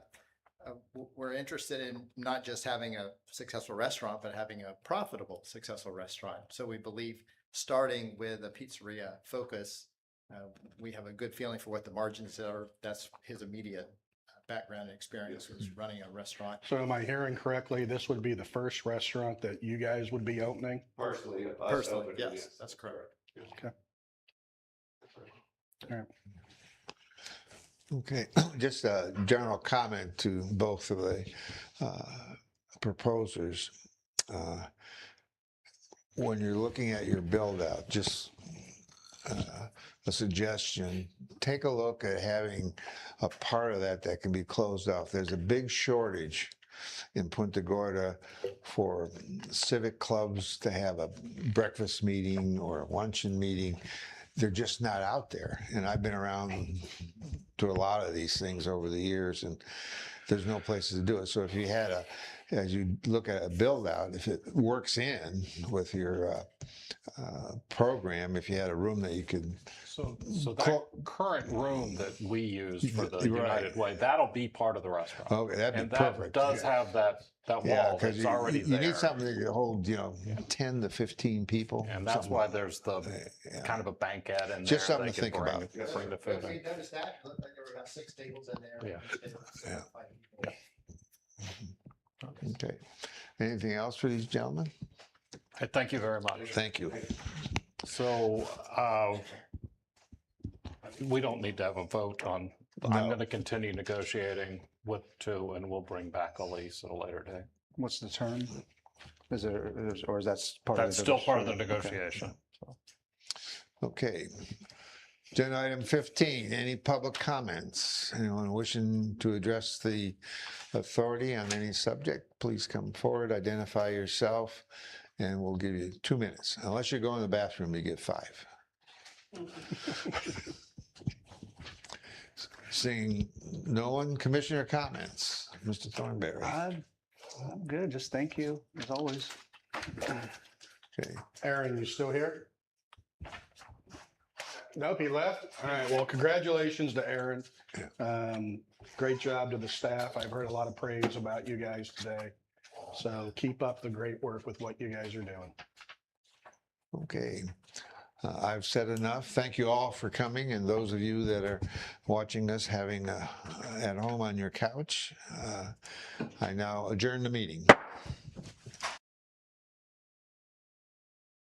we're interested in not just having a successful restaurant, but having a profitable, successful restaurant. So we believe starting with a pizzeria focus, we have a good feeling for what the margins are. That's his immediate background and experience was running a restaurant. So am I hearing correctly, this would be the first restaurant that you guys would be opening? Personally, Yes, that's correct. Okay. All right. Okay, just a general comment to both of the proposers. When you're looking at your build out, just a suggestion, take a look at having a part of that can be closed off. There's a big shortage in Punta Gorda for civic clubs to have a breakfast meeting or a luncheon meeting. They're just not out there. And I've been around to a lot of these things over the years, and there's no places to do it. So if you had as you look at a build out, if it works in with your program, if you had a room that you could. So that current room that we use for the United Way, that'll be part of the restaurant. Okay, that'd be and perfect. That does have that wall that's already you there. need something that can hold 10 to 15 people. And that's why there's the kind of a banquette in Just there. something to think about. Bring the food. You noticed that? It looked like there were about 6 tables in there. Yeah. Okay. Anything else for these gentlemen? Thank you very much. Thank you. So we don't need to have a vote on. I'm going to continue negotiating with 2, and we'll bring back a lease at a later date. What's the term? Is there, or is that part That's of the still part of the negotiation? negotiation. Okay. Agenda item 15, any public comments? Anyone wishing to address the authority on any subject, please come forward, identify yourself, and we'll give you 2 minutes. Unless you're going to the bathroom, you get 5. Seeing no one, commissioner comments, Mr. Thornberry. I'm good. Just thank you as always. Okay. Aaron, you still here? Nope, he left. All right, well, congratulations to Aaron. Great job to the staff. I've heard a lot of praise about you guys today. So keep up the great work with what you guys are doing. Okay. I've said enough. Thank you all for coming, and those of you that are watching us having at home on your couch. I now adjourn the meeting.